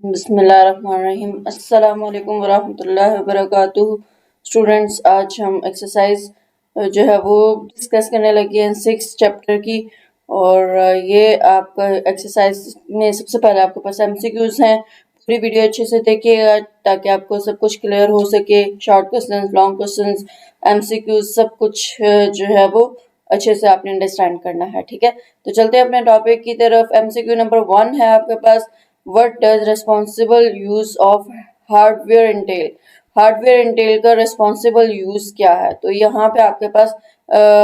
बिस्मिल्लाहिर्रहमानिर्रहीम। अस्सलाम वालेकुम वरहमतुल्लाहि वबरकातुहू। स्टूडेंट्स, आज हम एक्सरसाइज जो है वो डिस्कस करने लगे हैं 6 चैप्टर की। और ये आपका एक्सरसाइज में सबसे पहले आपके पास एमसीक्यूज हैं। पूरी वीडियो अच्छे से देखिएगा ताकि आपको सब कुछ क्लियर हो सके। Short questions, long questions, MCQs सब कुछ जो है वो अच्छे से आपने अंडरस्टैंड करना है। ठीक है, तो चलते हैं अपने टॉपिक की तरफ। एमसीक्यू नंबर 1 है आपके पास, What does responsible use of hardware entail? Hardware Intel का रिस्पॉन्सिबल यूज क्या है? तो यहाँ पे आपके पास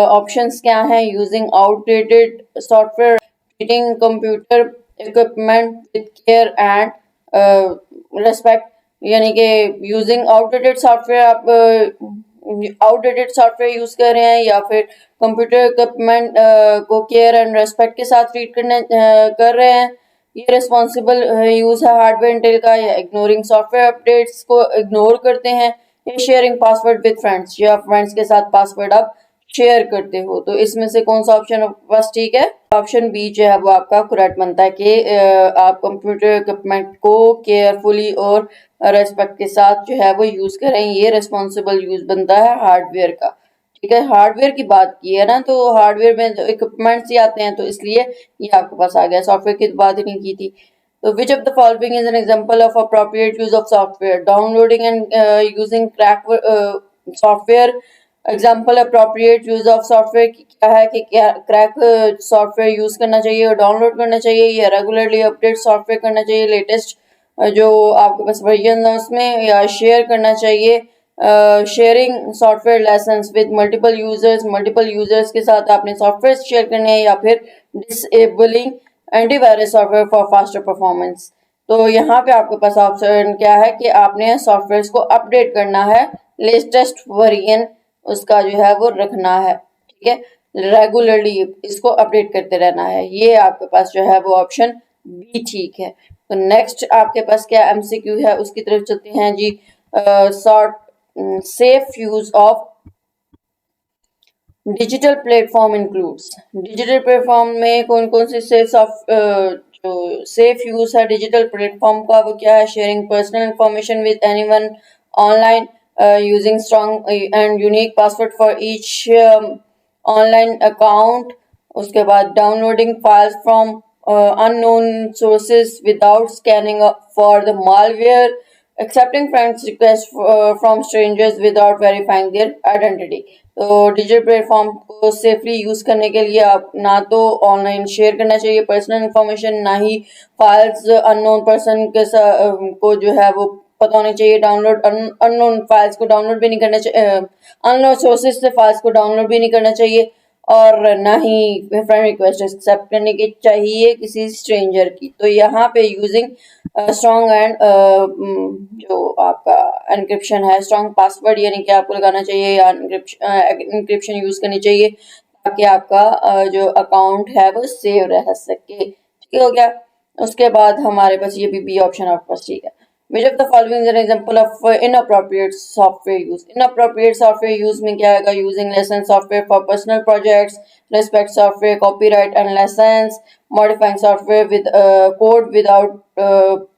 ऑप्शंस क्या हैं? Using outdated software, treating computer equipment with care and respect. यानी कि यूजिंग आउटडेटेड सॉफ्टवेयर, आप आउटडेटेड सॉफ्टवेयर यूज कर रहे हैं या फिर कंप्यूटर इक्विपमेंट को केयर एंड रेस्पेक्ट के साथ ट्रीट कर रहे हैं। ये रिस्पॉन्सिबल यूज है हार्डवेयर इंटेल का। या इग्नोरिंग सॉफ्टवेयर अपडेट्स को इग्नोर करते हैं। या शेयरिंग पासवर्ड विद फ्रेंड्स, या फ्रेंड्स के साथ पासवर्ड आप शेयर करते हो। तो इसमें से कौन सा ऑप्शन बस ठीक है? ऑप्शन बी जो है वो आपका करेक्ट बनता है कि आप कंप्यूटर इक्विपमेंट को केयरफुली और रेस्पेक्ट के साथ जो है वो यूज करें। ये रिस्पॉन्सिबल यूज बनता है हार्डवेयर का। ठीक है, हार्डवेयर की बात की है ना, तो हार्डवेयर में जो इक्विपमेंट्स ही आते हैं, तो इसलिए ये आपके पास आ गया। सॉफ्टवेयर की बात ही नहीं की थी। तो विच of the following is an example of appropriate use of software? Downloading and using crack software. Example appropriate use of software की क्या है कि क्रैक सॉफ्टवेयर यूज करना चाहिए और डाउनलोड करना चाहिए, या रेगुलरली अपडेट सॉफ्टवेयर करना चाहिए, लेटेस्ट जो आपके पास वर्जन है उसमें, या शेयर करना चाहिए। Sharing software licence with multiple users के साथ आपने सॉफ्टवेयर शेयर करने हैं, या फिर disabling antivirus software for faster performance. तो यहाँ पे आपके पास ऑप्शन क्या है कि आपने सॉफ्टवेयर को अपडेट करना है, लेटेस्ट वर्जन उसका जो है वो रखना है। ठीक है, रेगुलरली इसको अपडेट करते रहना है। ये आपके पास जो है वो ऑप्शन बी ठीक है। तो नेक्स्ट आपके पास क्या एमसीक्यू है उसकी तरफ चलते हैं जी। Sort safe use of digital platform includes. Digital platform में कौन कौन से जो सेफ यूज है डिजिटल प्लेटफॉर्म का वो क्या है? Sharing personal information with anyone online, using strong and unique password for each online account. उसके बाद downloading files from unknown sources without scanning for the malware, accepting friends requests from strangers without verifying their identity। तो digital platform को safely use करने के लिए आप ना तो ऑनलाइन शेयर करना चाहिए पर्सनल इंफॉर्मेशन, ना ही फाइल्स अननोन पर्सन के को जो है वो पता होनी चाहिए। डाउनलोड अननोन फाइल्स को डाउनलोड भी नहीं करना चाहिए, अननोन सोर्सेज से फाइल्स को डाउनलोड भी नहीं करना चाहिए, और ना ही फ्रेंड रिक्वेस्ट एक्सेप्ट करने की चाहिए किसी स्ट्रेंजर की। तो यहाँ पे यूजिंग स्ट्रॉन्ग एंड जो आपका एनक्रिप्शन है, स्ट्रॉन्ग पासवर्ड यानी कि आपको लगाना चाहिए, या एनक्रिप्शन यूज करनी चाहिए ताकि आपका जो अकाउंट है वो सेव रह सके। ठीक हो गया। उसके बाद हमारे पास ये भी बी ऑप्शन आपके पास ठीक है। Which of the following is an example of inappropriate software use? Inappropriate software use में क्या आएगा? Using license software for personal projects, respect software copyright and license, modifying software with code without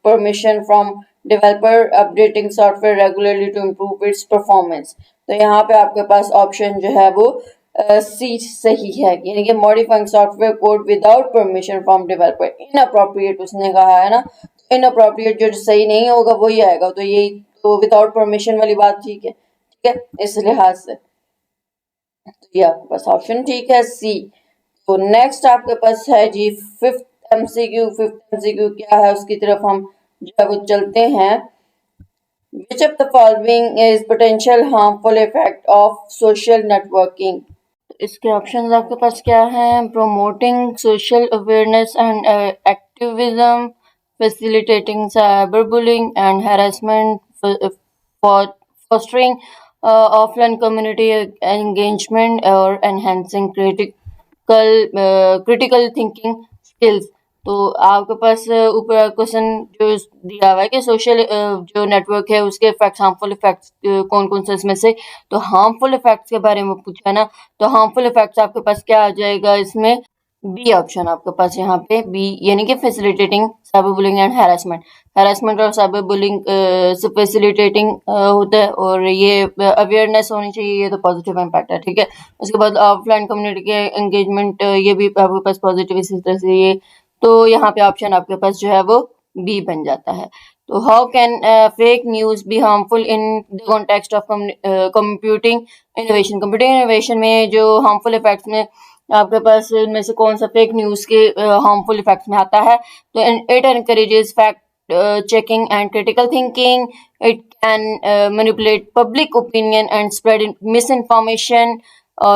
permission from developer, updating software regularly to improve its performance। तो यहाँ पे आपके पास option जो है वो सी सही है, यानी कि modifying software code without permission from developer. Inappropriate उसने कहा है ना, इनअप्रोप्रिएट जो सही नहीं होगा वही आएगा। तो ये तो विदाउट परमिशन वाली बात ठीक है। ठीक है, इस लिहाज से तो ये आपके पास ऑप्शन ठीक है सी। तो नेक्स्ट आपके पास है जी फिफ्थ एमसीक्यू। फिफ्थ एमसीक्यू क्या है उसकी तरफ हम जो है वो चलते हैं। Which of the following is potential harmful effect of social networking? इसके ऑप्शंस आपके पास क्या हैं? Promoting social awareness and activism, facilitating cyber bullying and harassment, fostering offline community engagement, और enhancing critical thinking skills। तो आपके पास ऊपर क्वेश्चन जो दिया हुआ है कि सोशल जो नेटवर्क है उसके इफेक्ट्स, हार्मफुल इफेक्ट्स कौन कौन से इसमें से, तो हार्मफुल इफेक्ट्स के बारे में पूछा है ना। तो हार्मफुल इफेक्ट्स आपके पास क्या आ जाएगा इसमें? बी ऑप्शन आपके पास यहाँ पे बी, यानी कि facilitating cyber bullying and harassment और साइबर बुलिंग से फैसिलिटेटिंग होता है, और ये अवेयरनेस होनी चाहिए, ये तो पॉजिटिव इम्पैक्ट है, ठीक है। उसके बाद ऑफलाइन कम्युनिटी के एंगेजमेंट, ये भी आपके पास पॉजिटिव इसी तरह से ये, तो यहाँ पे ऑप्शन आपके पास जो है वो बी बन जाता है। तो how can fake news be harmful in the context of computing innovation में जो हार्मफुल इफेक्ट्स में आपके पास इनमें से कौन सा फेक न्यूज के हार्मफुल इफेक्ट्स में आता है, तो it encourages fact checking and critical thinking. It can manipulate public opinion and spread misinformation.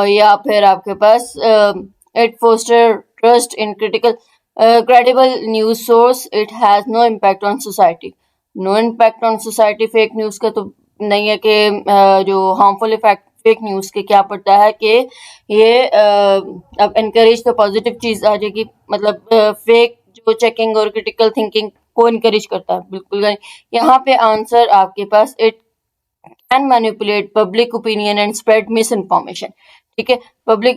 या फिर आपके पास it foster trust in credible news source. It has no impact on society. No impact on society fake news का तो नहीं है कि जो harmful effect fake news के क्या पड़ता है कि ये अब एनकरेज तो पॉजिटिव चीज आ जाएगी, मतलब फेक जो चेकिंग और क्रिटिकल थिंकिंग को इनकरेज करता है, बिल्कुल नहीं। यहाँ पे आंसर आपके पास it can manipulate public opinion and spread misinformation, ठीक है। पब्लिक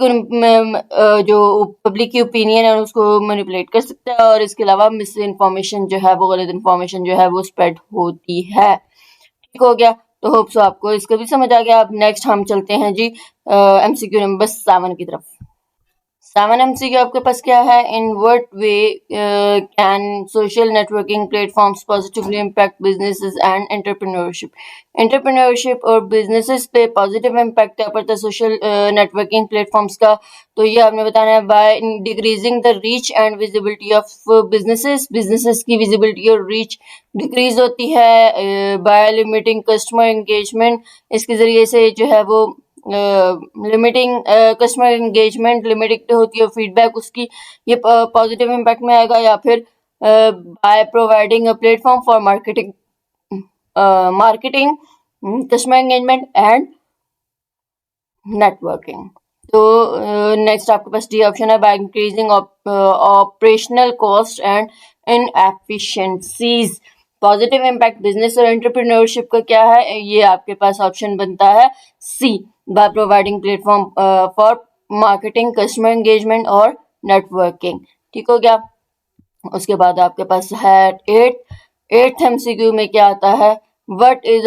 जो पब्लिक की ओपिनियन है उसको मैनिपुलेट कर सकता है, और इसके अलावा मिस इन्फॉर्मेशन जो है वो, गलत इन्फॉर्मेशन जो है वो स्प्रेड होती है, ठीक हो गया। तो होप सो आपको इसका भी समझ आ गया। अब नेक्स्ट हम चलते हैं जी एमसीक्यू नंबर 7 की तरफ। 7 MCQ आपके पास क्या है, in what way can social networking platforms positively impact businesses and entrepreneurship और बिजनेसेस पे पॉजिटिव इम्पैक्ट क्या पड़ता है सोशल नेटवर्किंग प्लेटफॉर्म्स का, तो ये आपने बताना है by decreasing the reach and visibility of businesses की विजिबिलिटी और रीच डिक्रीज होती है, बाय लिमिटिंग कस्टमर एंगेजमेंट, इसके जरिए से जो है वो लिमिटिंग कस्टमर एंगेजमेंट लिमिटेड होती है, फीडबैक उसकी ये पॉजिटिव इम्पैक्ट में आएगा, या फिर by providing a platform for marketing customer engagement and networking. तो नेक्स्ट आपके पास डी ऑप्शन है, by increasing operational cost and inefficiencies. Positive impact business और एंटरप्रेन्योरशिप का क्या है, ये आपके पास ऑप्शन बनता है C, by providing platform for marketing customer engagement और नेटवर्किंग, ठीक हो गया। उसके बाद आपके पास है एट्थ एमसीक्यू में क्या आता है, what is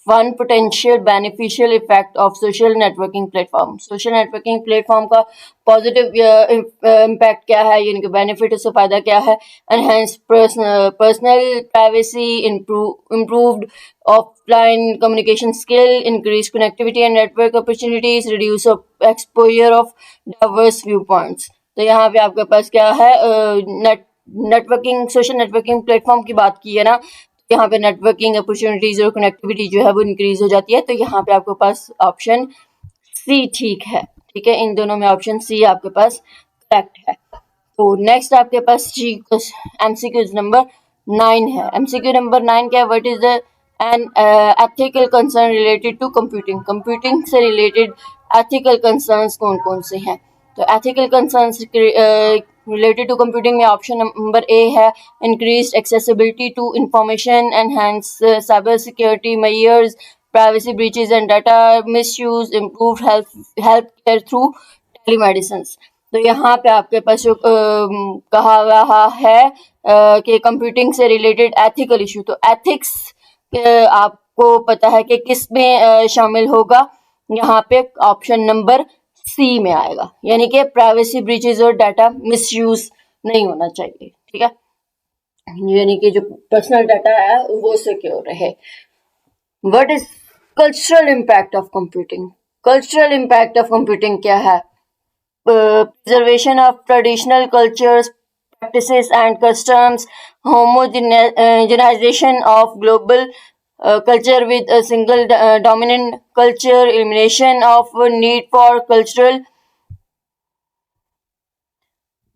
one potential beneficial effect of social networking platform. Social networking platform का पॉजिटिव इम्पैक्ट क्या है, यानी कि बेनिफिट, उससे फायदा क्या है, enhance personal privacy, improved offline communication skill, increase connectivity and network opportunities, reduce exposure of diverse view points. तो यहाँ पे आपके पास क्या है, नेटवर्किंग सोशल नेटवर्किंग प्लेटफॉर्म की बात की है ना, यहाँ पे नेटवर्किंग अपॉर्चुनिटीज और कनेक्टिविटी जो है वो इंक्रीज हो जाती है, तो यहाँ पे आपके पास ऑप्शन सी ठीक है, ठीक है। इन दोनों में ऑप्शन सी आपके पास करेक्ट है। तो नेक्स्ट आपके पास जी एमसीक्यू नंबर 9 है। एमसीक्यू नंबर 9 क्या है, what is the an ethical concern related to computing. Computing से रिलेटेड एथिकल कंसर्न्स कौन कौन से हैं, तो ethical concerns related to computing में ऑप्शन नंबर ए है, increase accessibility to information, enhance cyber security measures, privacy breaches and data misuse, improve health care through telemedicine. तो यहाँ पे आपके पास जो कहा रहा है कि कंप्यूटिंग से रिलेटेड एथिकल इशू, तो एथिक्स आपको पता है कि किस में शामिल होगा, यहाँ पे ऑप्शन नंबर सी में आएगा, यानी कि प्राइवेसी ब्रीचेस और डाटा मिसयूज नहीं होना चाहिए, ठीक है, यानी कि जो पर्सनल डाटा है वो सिक्योर रहे। What is cultural impact of computing. Cultural impact of computing क्या है, preservation of traditional cultures, practices and customs, homogenization of global culture with a single dominant culture, elimination of need for cultural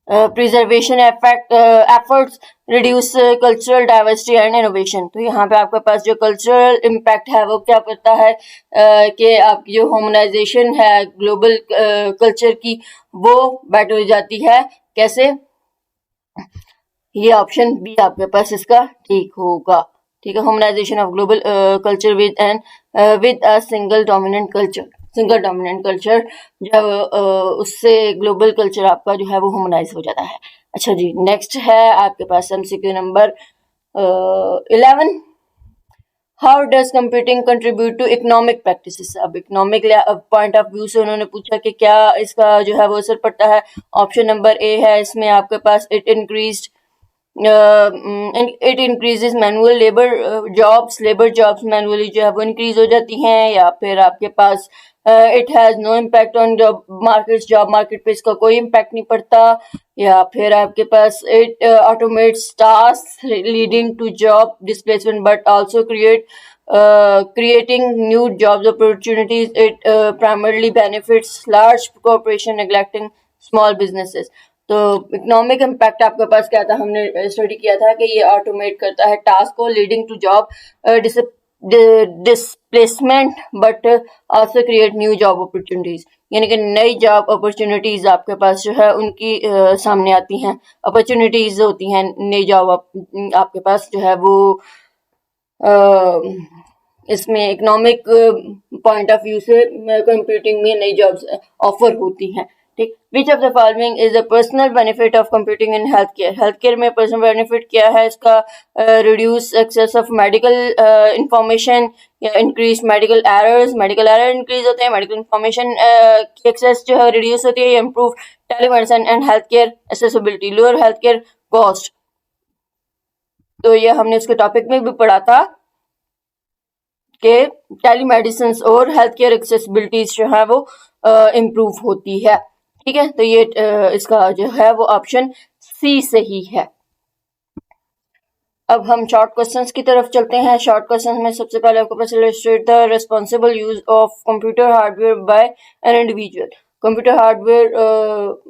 preservation efforts, reduce cultural diversity and innovation. तो यहाँ पे आपके पास जो cultural impact है वो क्या करता है कि आपकी जो होमोनाइजेशन है ग्लोबल कल्चर की वो बेटर हो जाती है, कैसे, ये ऑप्शन बी आपके पास इसका ठीक होगा, ठीक है, homogenization of global culture with a single dominant culture. Single dominant culture जो है उससे ग्लोबल कल्चर आपका जो है वो ह्यूमनाइज हो जाता है। अच्छा जी, नेक्स्ट है आपके पास MCQ number 11। How does computing contribute to economic practices. अब इकोनॉमिक पॉइंट ऑफ व्यू से उन्होंने पूछा कि क्या इसका जो है वो असर पड़ता है। ऑप्शन नंबर ए है इसमें आपके पास it increases manual labour jobs manually जो है वो इंक्रीज हो जाती हैं, या फिर आपके पास it has no impact on job market पे इसका कोई इम्पैक्ट नहीं पड़ता, या फिर आपके पास it automates task leading to job displacement but also creating new jobs opportunities. It primarily benefits large corporation neglecting small businesses. तो इकोनॉमिक इम्पैक्ट आपके पास क्या था, हमने स्टडी किया था कि ये ऑटोमेट करता है टास्क को, leading to job displacement but also create new job opportunities, यानी कि नई जॉब अपॉर्चुनिटीज आपके पास जो है उनकी सामने आती हैं, अपॉर्चुनिटीज होती हैं नई जॉब आपके पास जो है वो इसमें इकोनॉमिक पॉइंट ऑफ व्यू से कंप्यूटिंग में नई जॉब्स ऑफर होती हैं। ठीक, which of the following is a personal benefit of computing in health care. Health care में पर्सनल बेनिफिट क्या है इसका? Reduce access of medical information या इंक्रीज मेडिकल एरर इंक्रीज होते हैं, मेडिकल इंफॉर्मेशन की एक्सेस जो है रिड्यूस होती है, improve telemedicine and health care accessibility, lower health care cost. तो ये हमने इसके टॉपिक में भी पढ़ा था कि टेलीमेडिसिन और हेल्थ केयर एक्सेसिबिलिटीज जो है वो इम्प्रूव होती है। ठीक है, तो ये इसका जो है वो ऑप्शन सी सही है। अब हम शॉर्ट क्वेश्चंस की तरफ चलते हैं। शॉर्ट क्वेश्चंस में सबसे पहले आपको पता illustrate the responsible use of computer hardware by an individual. Computer hardware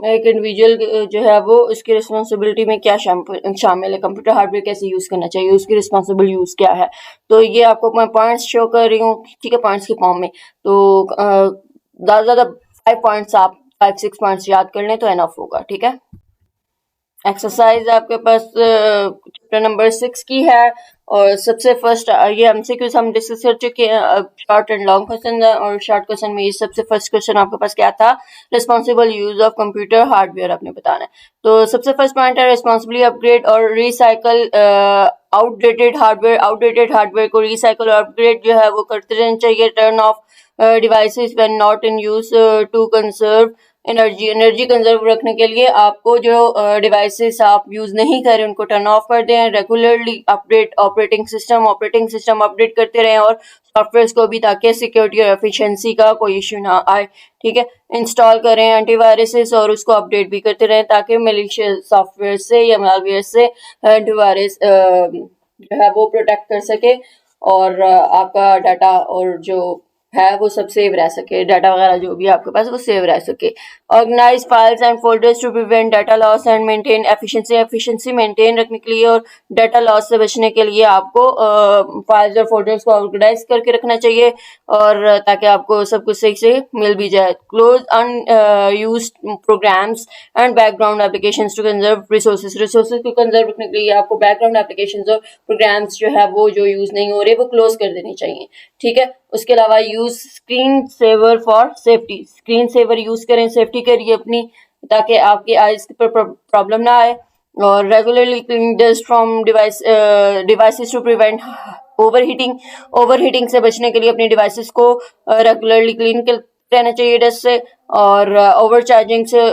एक इंडिविजुअल जो है वो उसकी रिस्पॉन्सिबिलिटी में क्या शामिल है, कंप्यूटर हार्डवेयर कैसे यूज करना चाहिए, उसकी रिस्पॉन्सिबल यूज क्या है। तो ये आपको मैं पॉइंट्स शो कर रही हूँ, ठीक है, पॉइंट्स के फॉर्म में। तो ज्यादा ज्यादा 5 पॉइंट्स आप 5-6 पॉइंट्स याद कर लें तो एनफ होगा। ठीक है, एक्सरसाइज आपके पास चैप्टर नंबर 6 की है, और सबसे फर्स्ट ये एमसीक्यूज हम डिस्कस कर चुके हैं। अब शॉर्ट एंड लॉन्ग क्वेश्चन है, और शॉर्ट क्वेश्चन में ये सबसे फर्स्ट क्वेश्चन आपके पास क्या था, responsible use of computer hardware आपने बताना है। तो सबसे फर्स्ट पॉइंट है रिस्पॉन्सिबली अपग्रेड और रिसाइकल आउटडेटेड हार्डवेयर को रिसाइकल और अपग्रेड जो है वो करते रहना चाहिए। Turn off devices when not in use to conserve energy conserve रखने के लिए आपको जो डिवाइसेस आप यूज नहीं कर रहे उनको टर्न ऑफ कर दें। Regularly update operating system update करते रहें और सॉफ्टवेयर को भी, ताकि सिक्योरिटी और एफिशिएंसी का कोई इश्यू ना आए। ठीक है, इंस्टॉल करें एंटीवायरसेस और उसको अपडेट भी करते रहें ताकि मलिशियस सॉफ्टवेयर से या मालवेयर से एंटीवायरस जो है वो प्रोटेक्ट कर सके, और आपका डाटा और जो है वो सब सेव रह सके, डाटा वगैरह जो भी आपके पास वो सेव रह सके। Organise files and folders to prevent data loss and maintain efficiency maintain रखने के लिए और डाटा लॉस से बचने के लिए आपको फाइल्स और फोल्डर्स को ऑर्गेनाइज करके रखना चाहिए, और ताकि आपको सब कुछ सही से मिल भी जाए। Close unused programs and background applications to conserve resources को कंजर्व रखने के लिए आपको बैकग्राउंड एप्लीकेशंस और प्रोग्राम्स जो है वो जो यूज नहीं हो रहे वो क्लोज कर देने चाहिए। ठीक है, उसके अलावा use screen saver for safety, screen saver use करें सेफ्टी के लिए अपनी, ताकि आपकी आईज पर प्रॉब्लम ना आए। और regularly clean dust from devices to prevent overheating से बचने के लिए अपनी डिवाइसेस को रेगुलरली क्लीन रहना चाहिए डस्ट से, और ओवर चार्जिंग से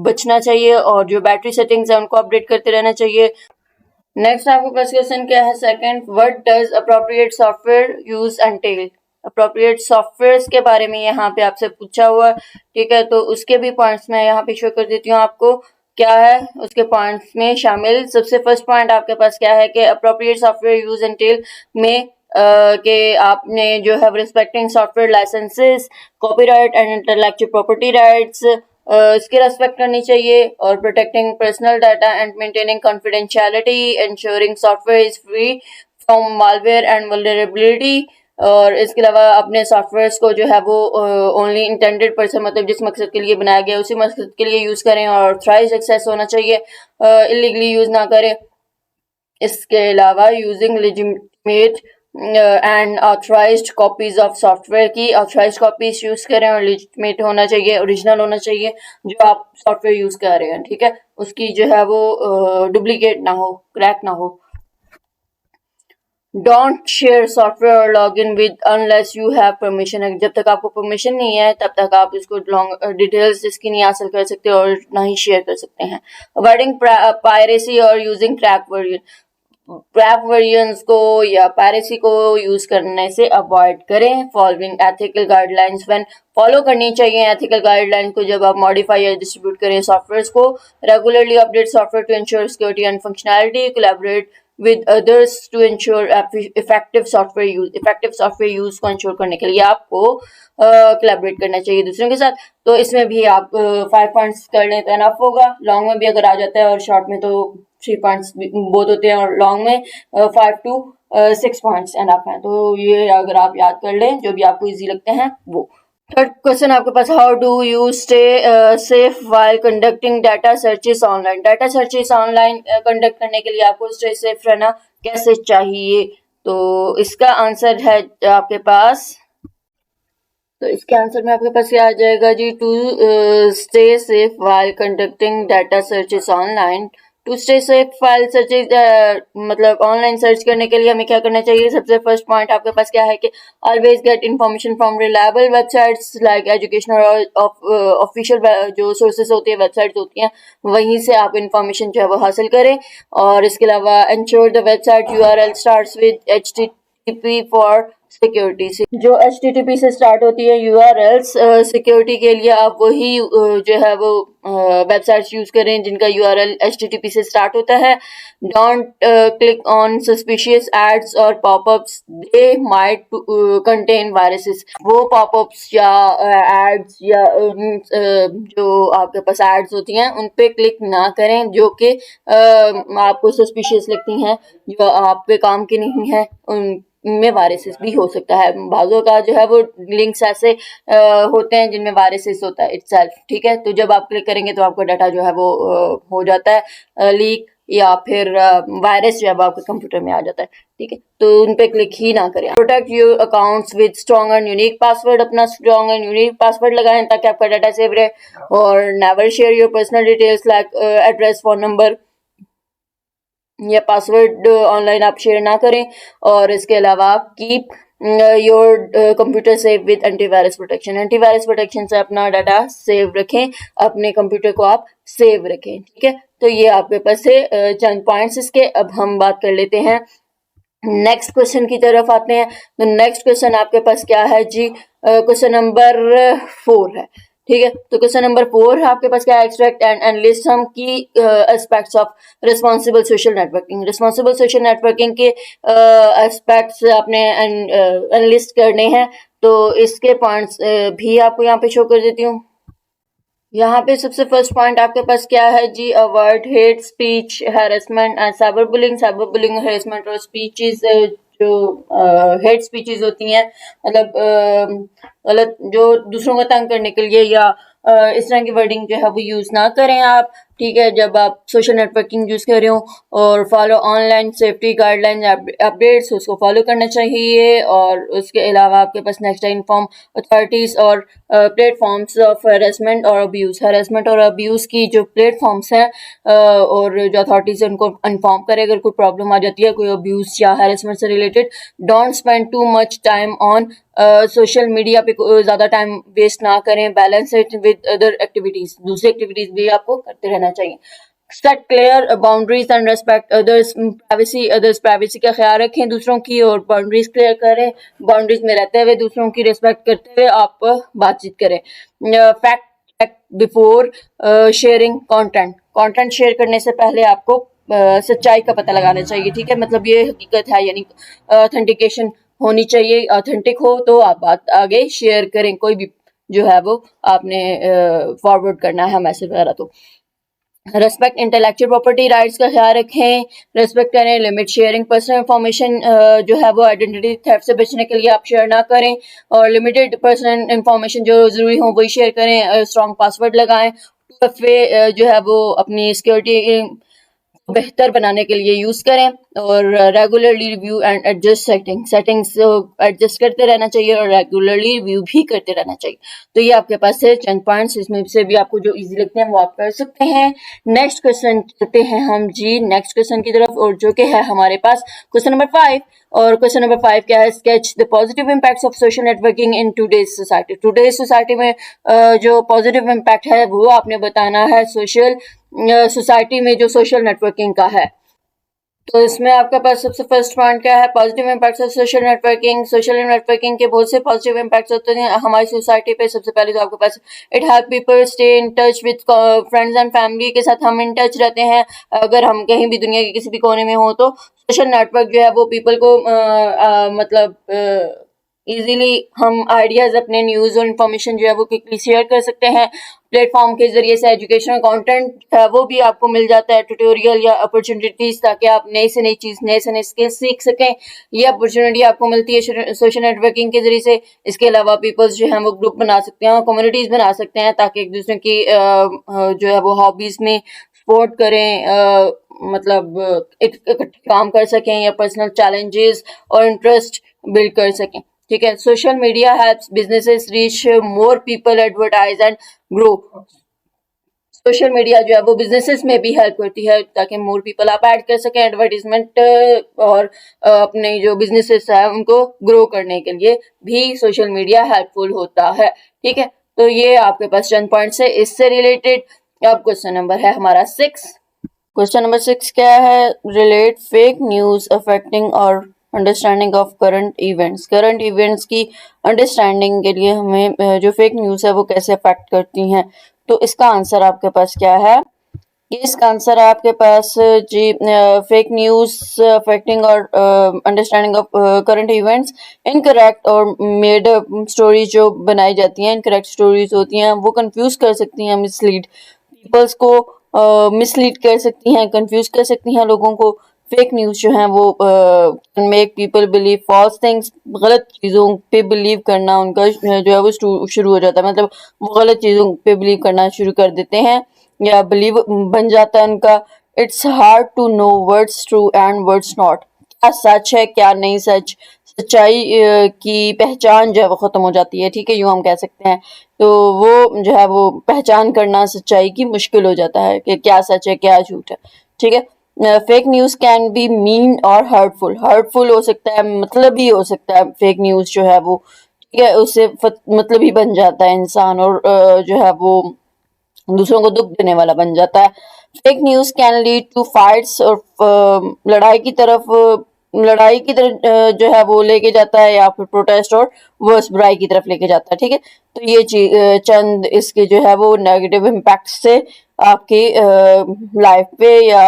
बचना चाहिए, और जो बैटरी सेटिंग्स है उनको अपडेट करते रहना चाहिए। नेक्स्ट आपके पास क्वेश्चन क्या है second, what does appropriate software use entail. Appropriate software के बारे में यहाँ पे आपसे पूछा हुआ, ठीक है, तो उसके भी पॉइंट्स मैं यहाँ पे शो कर देती हूँ आपको क्या है उसके पॉइंट्स में शामिल। सबसे फर्स्ट पॉइंट आपके पास क्या है कि अप्रोप्रिएट सॉफ्टवेयर यूज एंटेल में कि आपने जो है respecting software licences, copyright and intellectual property rights इसकी रेस्पेक्ट करनी चाहिए, और protecting personal data and maintaining confidentiality, ensuring software is free from malware and vulnerability. और इसके अलावा अपने सॉफ्टवेयर को जो है वो ओनली इंटेंडेड पर्सन, मतलब जिस मकसद के लिए बनाया गया उसी मकसद के लिए यूज करें, और ऑथराइज एक्सेस होना चाहिए, इलीगली यूज ना करें। इसके अलावा using legitimate and authorised copies of software की ऑथराइज्ड कॉपीज यूज करें और लेजिटिमेट होना चाहिए, ओरिजिनल होना चाहिए जो आप सॉफ्टवेयर यूज कर रहे हैं, ठीक है, उसकी जो है वो डुप्लीकेट ना हो, क्रैक ना हो। डोंट शेयर सॉफ्टवेयर और log in with unless you have permission. जब तक आपको परमिशन नहीं है तब तक आप इसको लॉन्ग डिटेल्स इसकी नहीं हासिल कर सकते और ना ही शेयर कर सकते हैं। अवॉइडिंग पायरेसी और यूजिंग क्रैक वर्जन्स को या पायरेसी को यूज करने से अवॉइड करें। Following ethical guidelines when, follow करनी चाहिए एथिकल गाइडलाइंस को जब आप मॉडिफाई या डिस्ट्रीब्यूट करें सॉफ्टवेयर को। Regularly update software to ensure security and functionality. Collaborate with others to ensure effective software use को इंश्योर करने के लिए आपको कोलैबोरेट करना चाहिए दूसरों के साथ। तो इसमें भी आप 5 पॉइंट्स कर लें तो एनफ होगा। लॉन्ग में भी अगर आ जाता है और शॉर्ट में तो 3 पॉइंट्स बहुत होते हैं और लॉन्ग में 5 to 6 पॉइंट्स एनफ है। तो ये अगर आप याद कर लें जो भी आपको इजी लगते हैं वो। थर्ड क्वेश्चन आपके पास, how do you stay safe while conducting data searches online. Data searches online conduct करने के लिए आपको स्टे सेफ रहना कैसे चाहिए। तो इसका आंसर है आपके पास, तो इसके आंसर में आपके पास क्या आ जाएगा जी, to stay safe while conducting data searches online. To stay safe file searches मतलब ऑनलाइन सर्च करने के लिए हमें क्या करना चाहिए। सबसे फर्स्ट पॉइंट आपके पास क्या है कि always get information from reliable websites like educational और ऑफिशियल जो सोर्सेज होती है, वेबसाइट्स होती हैं, वहीं से आप इन्फॉर्मेशन जो है वो हासिल करें। और इसके अलावा ensure the website URL starts with HTTP for security से, जो HTTP से स्टार्ट होती है यूआरएल्स सिक्योरिटी के लिए आप वही जो है वो वेबसाइट्स यूज करें जिनका यूआरएल HTTP से स्टार्ट होता है। Don't click on suspicious ads और popups, they might contain viruses. वो पॉपअप्स या एड्स या जो आपके पास एड्स होती हैं उन पे क्लिक ना करें जो कि आपको सस्पिशियस लगती हैं, जो आपके काम की नहीं है, उनमें वायरसेस भी हो सकता है। बाजों का जो है वो लिंक्स ऐसे होते हैं जिनमें वायरसेस होता है इटसेल्फ, ठीक है। तो जब आप क्लिक करेंगे तो आपका डाटा जो है वो हो जाता है लीक, या फिर वायरस जो है आपके कंप्यूटर में आ जाता है, ठीक है। तो उन पे क्लिक ही ना करें। Protect your accounts with strong and unique password, अपना स्ट्रॉन्ग एंड यूनिक पासवर्ड लगाएं ताकि आपका डाटा सेव रहे। और never share your personal details like address, phone number या पासवर्ड ऑनलाइन आप शेयर ना करें। और इसके अलावा keep your computer save with antivirus protection, antivirus protection से अपना डाटा सेव रखें, अपने कंप्यूटर को आप सेव रखें, ठीक है। तो ये आपके पास से चंद पॉइंट्स इसके। अब हम बात कर लेते हैं नेक्स्ट क्वेश्चन की तरफ आते हैं। तो नेक्स्ट क्वेश्चन आपके पास क्या है जी, क्वेश्चन नंबर 4 है, ठीक है। तो क्वेश्चन नंबर 4 है आपके पास क्या है, एक्सट्रैक्ट एंड लिस्ट सम की aspects of responsible social networking. Responsible social networking के एस्पेक्ट्स आपने एनलिस्ट करने हैं। तो इसके पॉइंट्स भी आपको यहाँ पे शो कर देती हूँ। यहाँ पे सबसे फर्स्ट पॉइंट आपके पास क्या है जी, avoid hate speech, harassment and cyber bullying. Cyber bullying, harassment और स्पीचेस जो हेट स्पीचेस होती हैं, मतलब गलत जो दूसरों को तंग करने के लिए या इस तरह की वर्डिंग जो है वो यूज ना करें आप, ठीक है, जब आप सोशल नेटवर्किंग यूज कर रहे हो। और follow online safety guideline updates, उसको फॉलो करना चाहिए। और उसके अलावा आपके पास नेक्स्ट इन्फॉर्म अथॉरिटीज और प्लेटफॉर्म्स ऑफ हैरेसमेंट और अब्यूज। हैरेसमेंट और अब्यूज की जो प्लेटफॉर्म्स हैं और जो अथॉरिटीज है उनको इन्फॉर्म करें अगर कोई प्रॉब्लम आ जाती है कोई अब्यूज या हैरेसमेंट से related. Don't spend too much time on social media पे ज़्यादा टाइम वेस्ट ना करें। Balance it with other activities, दूसरी एक्टिविटीज़ भी आपको करते रहना चाहिए। Set clear boundaries and respect others privacy का ख्याल रखें दूसरों की, और बाउंड्रीज क्लियर करें। बाउंड्रीज में रहते हुए दूसरों की रिस्पेक्ट करते हुए आप बातचीत करें। Fact check before sharing content share करने से पहले आपको सच्चाई का पता लगाना चाहिए, ठीक है। मतलब ये हकीकत है, यानी ऑथेंटिकेशन होनी चाहिए, ऑथेंटिक हो तो आप बात आगे शेयर करें, कोई भी जो है वो आपने फॉरवर्ड करना है मैसेज वगैरह। तो रेस्पेक्ट इंटेलेक्चुअल प्रॉपर्टी राइट्स का ख्याल रखें, रेस्पेक्ट करें। लिमिट शेयरिंग पर्सनल इंफॉर्मेशन जो है वो आइडेंटिटी थेफ्ट से बचने के लिए आप शेयर ना करें। और लिमिटेड पर्सनल इंफॉर्मेशन जो ज़रूरी हो वही शेयर करें। स्ट्रॉन्ग पासवर्ड लगाएं। जो है वो अपनी सिक्योरिटी बेहतर बनाने के लिए यूज करें और regularly review and adjust settings adjust करते रहना चाहिए और रेगुलरली रिव्यू भी करते रहना चाहिए। तो ये आपके पास है चंद पॉइंट्स, इसमें से भी आपको जो इजी लगते हैं वो आप कर सकते हैं। नेक्स्ट क्वेश्चन चलते हैं हम जी नेक्स्ट क्वेश्चन की तरफ, और जो कि है हमारे पास क्वेश्चन नंबर 5। और क्वेश्चन नंबर 5 क्या है? Sketch the positive impacts of social networking in today's society. Today's society में जो पॉजिटिव इम्पैक्ट है वो आपने बताना है सोसाइटी में जो सोशल नेटवर्किंग का है। तो इसमें आपके पास सबसे फर्स्ट पॉइंट क्या है? Positive impacts of social networking. Social networking के बहुत से पॉजिटिव इम्पैक्ट्स होते हैं हमारी सोसाइटी पे। सबसे पहले तो आपके पास it help people stay in touch with friends and family के साथ हम इन टच रहते हैं। अगर हम कहीं भी दुनिया के किसी भी कोने में हो तो सोशल नेटवर्क जो है वो पीपल को मतलब इजीली हम आइडियाज अपने न्यूज और इन्फॉर्मेशन जो है वो क्विकली शेयर कर सकते हैं। प्लेटफॉर्म के जरिए से एजुकेशनल कंटेंट है वो भी आपको मिल जाता है, ट्यूटोरियल या अपॉर्चुनिटीज, ताकि आप नई से नई चीज नए से नए स्किल्स सीख सकें। ये अपॉर्चुनिटी आपको मिलती है सोशल नेटवर्किंग के जरिए से। इसके अलावा पीपल्स जो है वो ग्रुप बना सकते हैं, कम्युनिटीज बना सकते हैं, ताकि एक दूसरे की जो है वो हॉबीज में सपोर्ट करें, मतलब इकट्ठे काम कर सकें या पर्सनल चैलेंजेस और इंटरेस्ट बिल्ड कर सकें। ठीक है। Social media helps businesses reach more people, advertise and grow. Social media जो है वो बिजनेसेस में भी हेल्प करती है, ताकि मोर पीपल आप ऐड कर सकें एडवर्टीजमेंट और अपने जो बिजनेसेस है उनको ग्रो करने के लिए भी सोशल मीडिया हेल्पफुल होता है। ठीक है। तो ये आपके पास चंद पॉइंट्स है इससे रिलेटेड। अब क्वेश्चन नंबर है हमारा 6। क्वेश्चन नंबर 6 क्या है? रिलेट फेक न्यूज अफेक्टिंग और understanding of current events. Current events की अंडरस्टैंडिंग के लिए हमें जो फेक न्यूज़ है वो कैसे अफेक्ट करती हैं। तो इसका आंसर आपके पास क्या है? इसका आंसर है आपके पास जी फेक न्यूज़ अफेक्टिंग और understanding of current events. Incorrect और मेड स्टोरीज जो बनाई जाती हैं, इनकरेक्ट स्टोरीज होती हैं, वो कंफ्यूज कर सकती हैं, मिसलीड पीपल्स को मिसलीड कर सकती हैं, कंफ्यूज कर सकती हैं लोगों को। फेक न्यूज़ जो हैं वो make people believe false things. गलत चीज़ों पे बिलीव करना उनका जो है वो शुरू हो जाता है, मतलब वो गलत चीज़ों पे बिलीव करना शुरू कर देते हैं या बिलीव बन जाता है उनका। It's hard to know what's true and what's not. क्या सच है क्या नहीं सच, सच्चाई की पहचान जो है वो खत्म हो जाती है। ठीक है, यूँ हम कह सकते हैं। तो वो जो है वो पहचान करना सच्चाई की मुश्किल हो जाता है कि क्या सच है क्या झूठ है। ठीक है। Fake news can be mean और हर्टफुल। हर्टफुल हो सकता है, मतलब ही हो सकता है फेक न्यूज़ जो है वो। ठीक है, उससे मतलब ही बन जाता है इंसान और जो है वो दूसरों को दुख देने वाला बन जाता है। Fake news can lead two fights और लड़ाई की तरफ जो है वो लेके जाता है, या फिर प्रोटेस्ट और वर्स बुराई की तरफ लेके जाता है। ठीक है, तो ये चंद इसके जो है वो नेगेटिव इम्पैक्ट से आपकी लाइफ पे या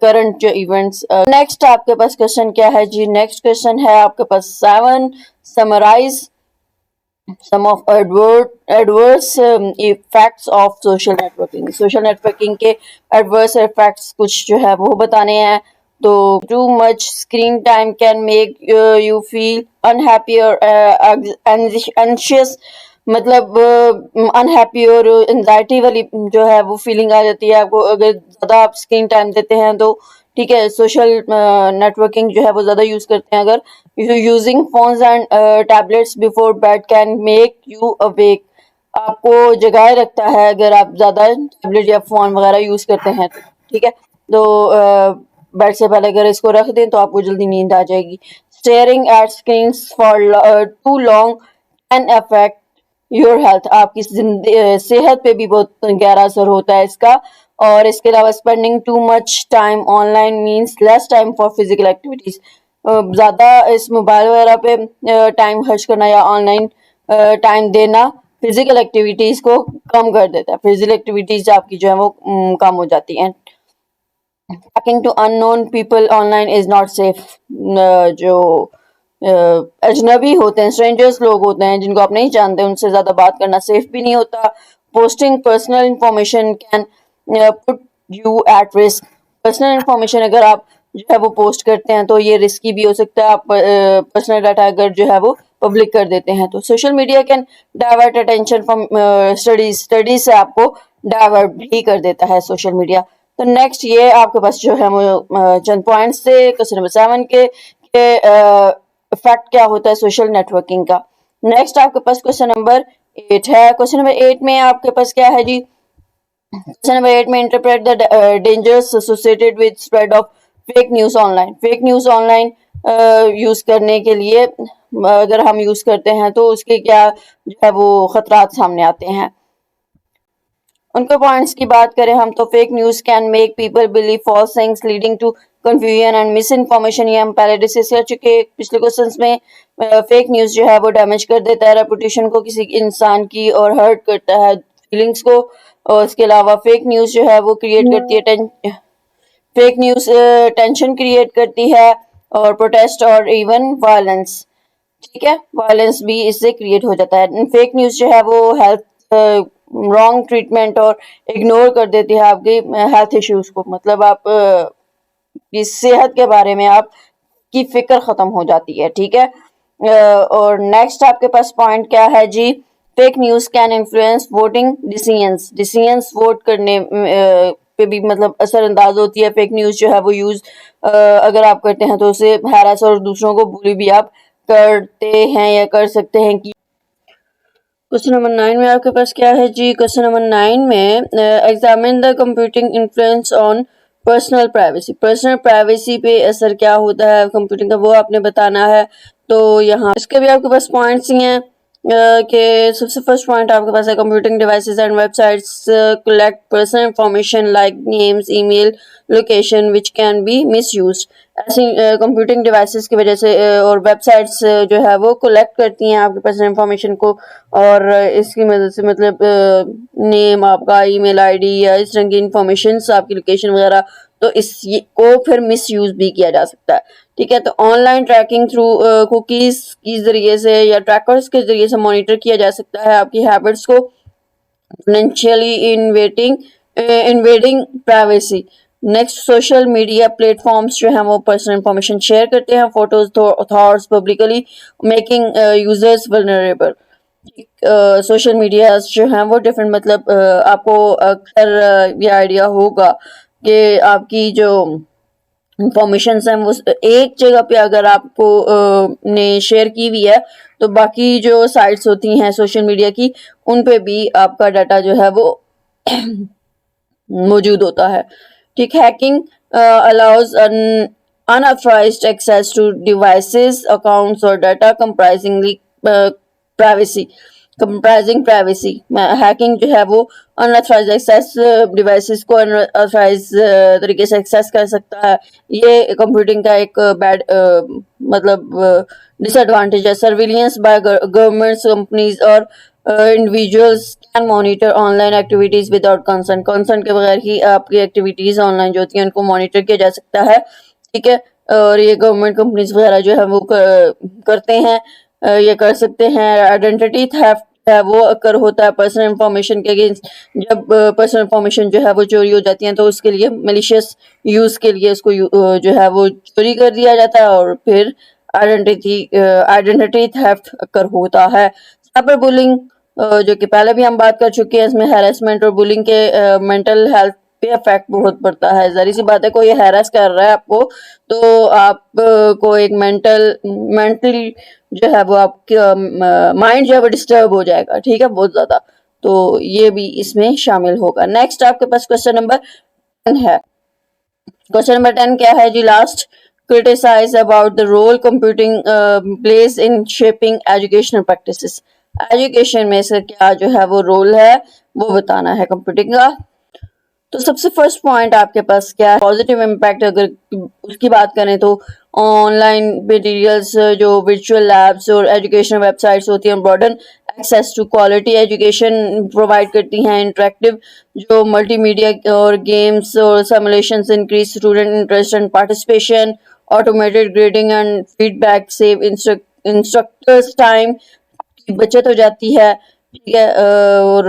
करंट जो इवेंट्स। नेक्स्ट आपके पास क्वेश्चन क्या है जी? नेक्स्ट क्वेश्चन है आपके पास 7। Summarise some of adverse effects of social networking। social networking के adverse effects कुछ जो है वो बताने हैं। तो too much screen time can make you feel unhappy or anxious। मतलब अनहैप्पी और एंजाइटी वाली जो है वो फीलिंग आ जाती है आपको अगर ज़्यादा आप स्क्रीन टाइम देते हैं तो। ठीक है, सोशल नेटवर्किंग जो है वो ज़्यादा यूज़ करते हैं अगर। Using phones and tablets before bed can make you awake. आपको जगाए रखता है अगर आप ज़्यादा टैबलेट या फ़ोन वगैरह यूज़ करते हैं तो। ठीक है, तो बेड से पहले अगर इसको रख दें तो आपको जल्दी नींद आ जाएगी। Staring at screen for too long can affect your health. आपकी सेहत पे भी बहुत गहरा असर होता है इसका। और इसके अलावा spending to much time online means less time for physical activities. ज़्यादा इस मोबाइल वगैरह पे टाइम खर्च करना या ऑनलाइन टाइम देना फिजिकल एक्टिविटीज को कम कर देता है। फिजिकल एक्टिविटीज आपकी जो है वो कम हो जाती हैं। Talking to unknown people online is not safe. जो अजनबी होते हैं, स्ट्रेंजर्स लोग होते हैं जिनको आप नहीं जानते, उनसे ज़्यादा बात करना सेफ भी नहीं होता। Posting personal information can put you at risk. Personal information अगर आप जो है वो पोस्ट करते हैं तो ये रिस्की भी हो सकता है। आप पर्सनल डाटा अगर जो है वो पब्लिक कर देते हैं तो। Social media can divert attention from studies से आपको डाइवर्ट भी कर देता है सोशल मीडिया। तो नेक्स्ट ये आपके पास जो है वो चंद पॉइंट्स थे क्वेश्चन नंबर 7 के इफेक्ट क्या होता है सोशल नेटवर्किंग का। नेक्स्ट आपके पास क्वेश्चन नंबर 8 है। क्वेश्चन नंबर 8 में आपके पास क्या है जी, क्वेश्चन नंबर 8 में interpret the dangers associated with spread of fake news online. Fake news online use करने के लिए अगर हम यूज करते हैं तो उसके क्या जो है वो खतरात सामने आते हैं। उनके पॉइंट्स की बात करें हम तो fake news can make people believe false things leading to confusion and misinformation. ये हम पहले डिस्कस कर चुके पिछले क्वेश्चंस में। फेक न्यूज जो है वो डैमेज कर देता है रेपुटेशन को किसी इंसान की और हर्ट करता है फीलिंग्स को। और इसके अलावा फेक न्यूज जो है वो क्रिएट करती है फेक न्यूज टेंशन क्रिएट करती है और प्रोटेस्ट और इवन वायलेंस, ठीक है, वायलेंस भी इससे क्रिएट हो जाता है। फेक न्यूज जो है वो हेल्थ रॉन्ग ट्रीटमेंट और इग्नोर कर देती है आपकी हेल्थ इश्यूज को, मतलब आप की सेहत के बारे में आपकी फिक्र खत्म हो जाती है, ठीक है। और नेक्स्ट आपके पास पॉइंट क्या है जी, fake news can influence voting decisions. Decisions vote करने पे भी मतलब असरअंदाज होती है फेक न्यूज जो है वो यूज अगर आप करते हैं तो उसे हैरास और दूसरों को बुली भी आप करते हैं या कर सकते हैं कि। क्वेश्चन नंबर 9 में आपके पास क्या है जी, क्वेश्चन नंबर 9 में examine the computing influence on personal privacy. Personal privacy पे असर क्या होता है कंप्यूटिंग का वो आपने बताना है। तो यहाँ इसके भी आपके पास पॉइंट्स ही हैं कि सबसे फर्स्ट पॉइंट आपके पास है computing devices and websites collect personal information like names email location which can be misused. ऐसी कंप्यूटिंग डिवाइसेस की वजह से और वेबसाइट्स जो है वो कलेक्ट करती हैं आपके पर्सनल इंफॉर्मेशन को और इसकी मदद से मतलब नेम आपका ईमेल आईडी या इस तरह की इंफॉर्मेशन आपकी लोकेशन वगैरह, तो इस को फिर मिसयूज भी किया जा सकता है, ठीक है। तो ऑनलाइन ट्रैकिंग थ्रू कुकीज के जरिए से या ट्रैकर्स के जरिए से मॉनिटर किया जा सकता है आपकी हैबिट्स को, potentially invading privacy. Next social media platforms जो हैं वो पर्सनल इंफॉर्मेशन शेयर करते हैं, photos thoughts publicly making users vulnerable. Social media जो हैं वो डिफरेंट मतलब आपको अक्सर ये आइडिया होगा कि आपकी जो इंफॉर्मेशन है वो एक जगह पे अगर आपको ने शेयर की हुई है तो बाकी जो साइट्स होती हैं सोशल मीडिया की उन पे भी आपका डाटा जो है वो मौजूद होता है, ठीक। Hacking allows unauthorized access to devices accounts or data comprising privacy। Hacking जो है वो अनऑथराइज एक्सेस डिवाइसेस को अनऑथराइज तरीके से एक्सेस कर सकता है। ये कंप्यूटिंग का एक बैड मतलब डिसएडवांटेज है। सर्विलियंस बाय गवर्नमेंट्स कंपनीज और individuals can monitor online activities without concern के बगैर ही आपकी एक्टिविटीज ऑनलाइन जो होती हैं उनको मॉनिटर किया जा सकता है, ठीक है। और ये गवर्नमेंट कंपनीज वगैरह जो है वो करते हैं, ये कर सकते हैं। आइडेंटिटी थेफ्ट है वो अकर होता है पर्सनल इंफॉर्मेशन के अगेंस्ट। जब पर्सनल इंफॉर्मेशन जो है वो चोरी हो जाती है तो उसके लिए मलिशियस यूज के लिए उसको जो है वो चोरी कर दिया जाता है और फिर आइडेंटिटी थेफ्ट अकर होता है। साइबर बुलिंग जो कि पहले भी हम बात कर चुके हैं, इसमें हैरेसमेंट और बुलिंग के मेंटल हेल्थ पे इफेक्ट बहुत पड़ता है। जाहिर सी बात है कोई हैरेस कर रहा है आपको तो आप को एक मेंटली जो है वो आपका माइंड जो है वो डिस्टर्ब हो जाएगा, ठीक है, बहुत ज्यादा। तो ये भी इसमें शामिल होगा। नेक्स्ट आपके पास क्वेश्चन नंबर 10 है। क्वेश्चन नंबर 10 क्या है जी, last criticize about the role computing plays in shaping educational practices. Education में से क्या जो है वो रोल है वो बताना है कंप्यूटिंग का। तो सबसे फर्स्ट पॉइंट आपके पास क्या है, पॉजिटिव इम्पैक्ट अगर उसकी बात करें तो ऑनलाइन मटेरियल्स जो वर्चुअल लैब्स और एजुकेशनल वेबसाइट्स होती हैं broaden access to quality education provide करती हैं। इंटरेक्टिव जो मल्टीमीडिया और गेम्स और simulations increase student interest and participation. Automated grading and feedback save instructors time की बचत हो जाती है, ठीक है। और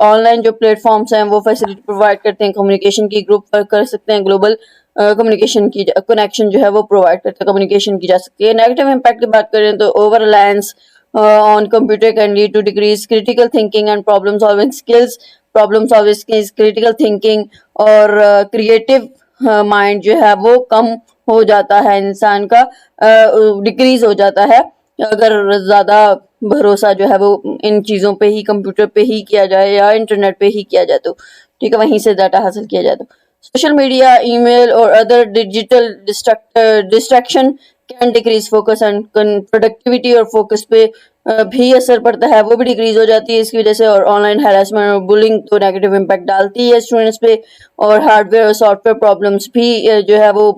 ऑनलाइन जो प्लेटफॉर्म्स हैं वो फैसिलिटी प्रोवाइड करते हैं कम्युनिकेशन की, ग्रुप वर्क कर सकते हैं, ग्लोबल कम्युनिकेशन की कनेक्शन जो है वो प्रोवाइड करते हैं, कम्युनिकेशन की जा सकती है। नेगेटिव इम्पैक्ट की बात करें तो over reliance on computer can lead to decrease critical thinking and problem solving skills. Problem solving skills, critical thinking और क्रिएटिव माइंड जो है वो कम हो जाता है, इंसान का डिक्रीज हो जाता है अगर ज़्यादा भरोसा जो है वो इन चीज़ों पे ही, कंप्यूटर पे ही किया जाए या इंटरनेट पे ही किया जाए तो ठीक है, वहीं से डाटा हासिल किया जाए तो सोशल मीडिया, ईमेल और other digital distraction can decrease focus and productivity, और फोकस पे भी असर पड़ता है, वो भी डिक्रीज हो जाती है इसकी वजह से। और ऑनलाइन हैरेसमेंट और बुलिंग तो नेगेटिव इम्पैक्ट डालती है स्टूडेंट्स पे, और हार्डवेयर और सॉफ्टवेयर प्रॉब्लम्स भी जो है वो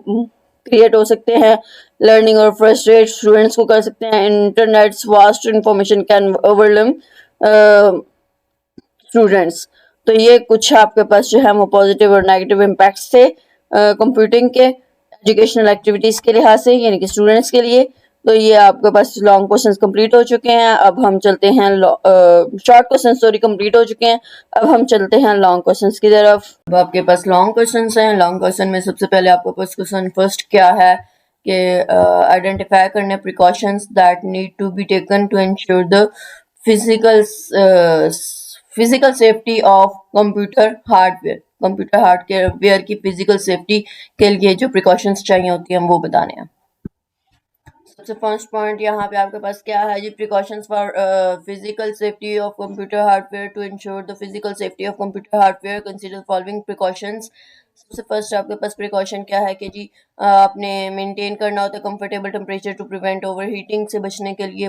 क्रिएट हो सकते हैं, लर्निंग और फ्रस्ट्रेट स्टूडेंट्स को कर सकते हैं। Internets vast information can overwhelm students. तो ये कुछ आपके पास जो है वो पॉजिटिव और नेगेटिव इम्पैक्ट्स थे कंप्यूटिंग के एजुकेशनल एक्टिविटीज़ के लिहाज से, यानी कि स्टूडेंट्स के लिए। तो ये आपके पास लॉन्ग क्वेश्चंस कंप्लीट हो चुके हैं। अब हम चलते हैं शॉर्ट क्वेश्चन सॉरी कंप्लीट हो चुके हैं, अब हम चलते हैं लॉन्ग क्वेश्चंस की तरफ। अब आपके पास लॉन्ग क्वेश्चंस हैं। लॉन्ग क्वेश्चन में सबसे पहले आपके पास क्वेश्चन फर्स्ट क्या है कि आइडेंटिफाई करने precautions that need to be taken to ensure the physical safety of computer hardware की फिजिकल सेफ्टी के लिए जो प्रिकॉशंस चाहिए होती हैं वो बताने हैं। सबसे फर्स्ट पॉइंट यहाँ पे आपके पास क्या है जी, precautions for physical safety of computer hardware. To ensure the physical safety of computer hardware consider following precautions. सबसे फर्स्ट आपके पास प्रिकॉशन क्या है कि जी आपने मेंटेन करना होता है comfortable temperature to prevent overheating से बचने के लिए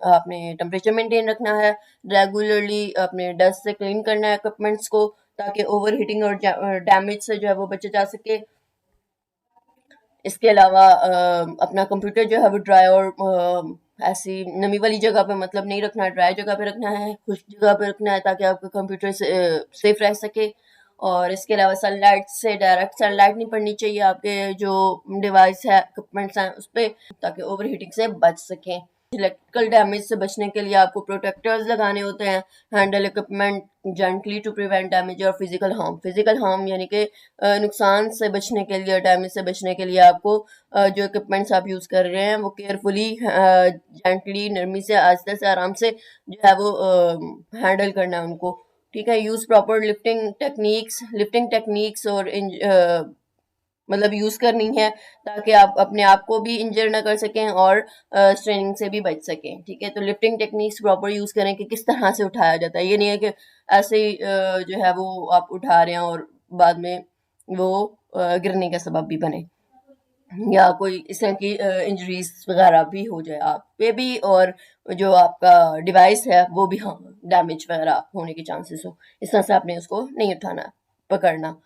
आपने टेम्परेचर मेंटेन रखना है। रेगुलरली आपने डस्ट से क्लीन करना है इक्विपमेंट्स को ताकि ओवर हीटिंग और डैमेज से जो है वो बचा जा सके। इसके अलावा अपना कंप्यूटर जो है वो ड्राई और ऐसी नमी वाली जगह पे मतलब नहीं रखना है, ड्राई जगह पे रखना है, खुश्क जगह पे रखना है ताकि आपका कंप्यूटर सेफ रह सके। और इसके अलावा सनलाइट से डायरेक्ट सनलाइट नहीं पड़नी चाहिए आपके जो डिवाइस है, इक्विपमेंट्स हैं उस पर, ताकि ओवर हीटिंग से बच सकें। इलेक्ट्रिकल डैमेज से बचने के लिए आपको प्रोटेक्टर्स लगाने होते हैं। Handle equipment gently to prevent damage और फिजिकल हार्म यानी कि नुकसान से बचने के लिए, डैमेज से बचने के लिए आपको जो इक्विपमेंट्स आप यूज़ कर रहे हैं वो केयरफुली, जेंटली, नरमी से, आस्ते से, आराम से जो है वो हैंडल करना है उनको। ठीक है। यूज़ प्रॉपर लिफ्टिंग टेक्निक्स और मतलब यूज़ करनी है ताकि आप अपने आप को भी इंजर ना कर सकें और स्ट्रेनिंग से भी बच सकें। ठीक है। तो लिफ्टिंग टेक्निक्स प्रॉपर यूज़ करें कि किस तरह से उठाया जाता है। ये नहीं है कि ऐसे ही जो है वो आप उठा रहे हैं और बाद में वो गिरने का सबब भी बने या कोई इस तरह की इंजरीज वगैरह भी हो जाए आप पे भी, और जो आपका डिवाइस है वो भी हाँ डैमेज वगैरह होने के चांसेस हो। इस तरह से आपने उसको नहीं उठाना, पकड़ना।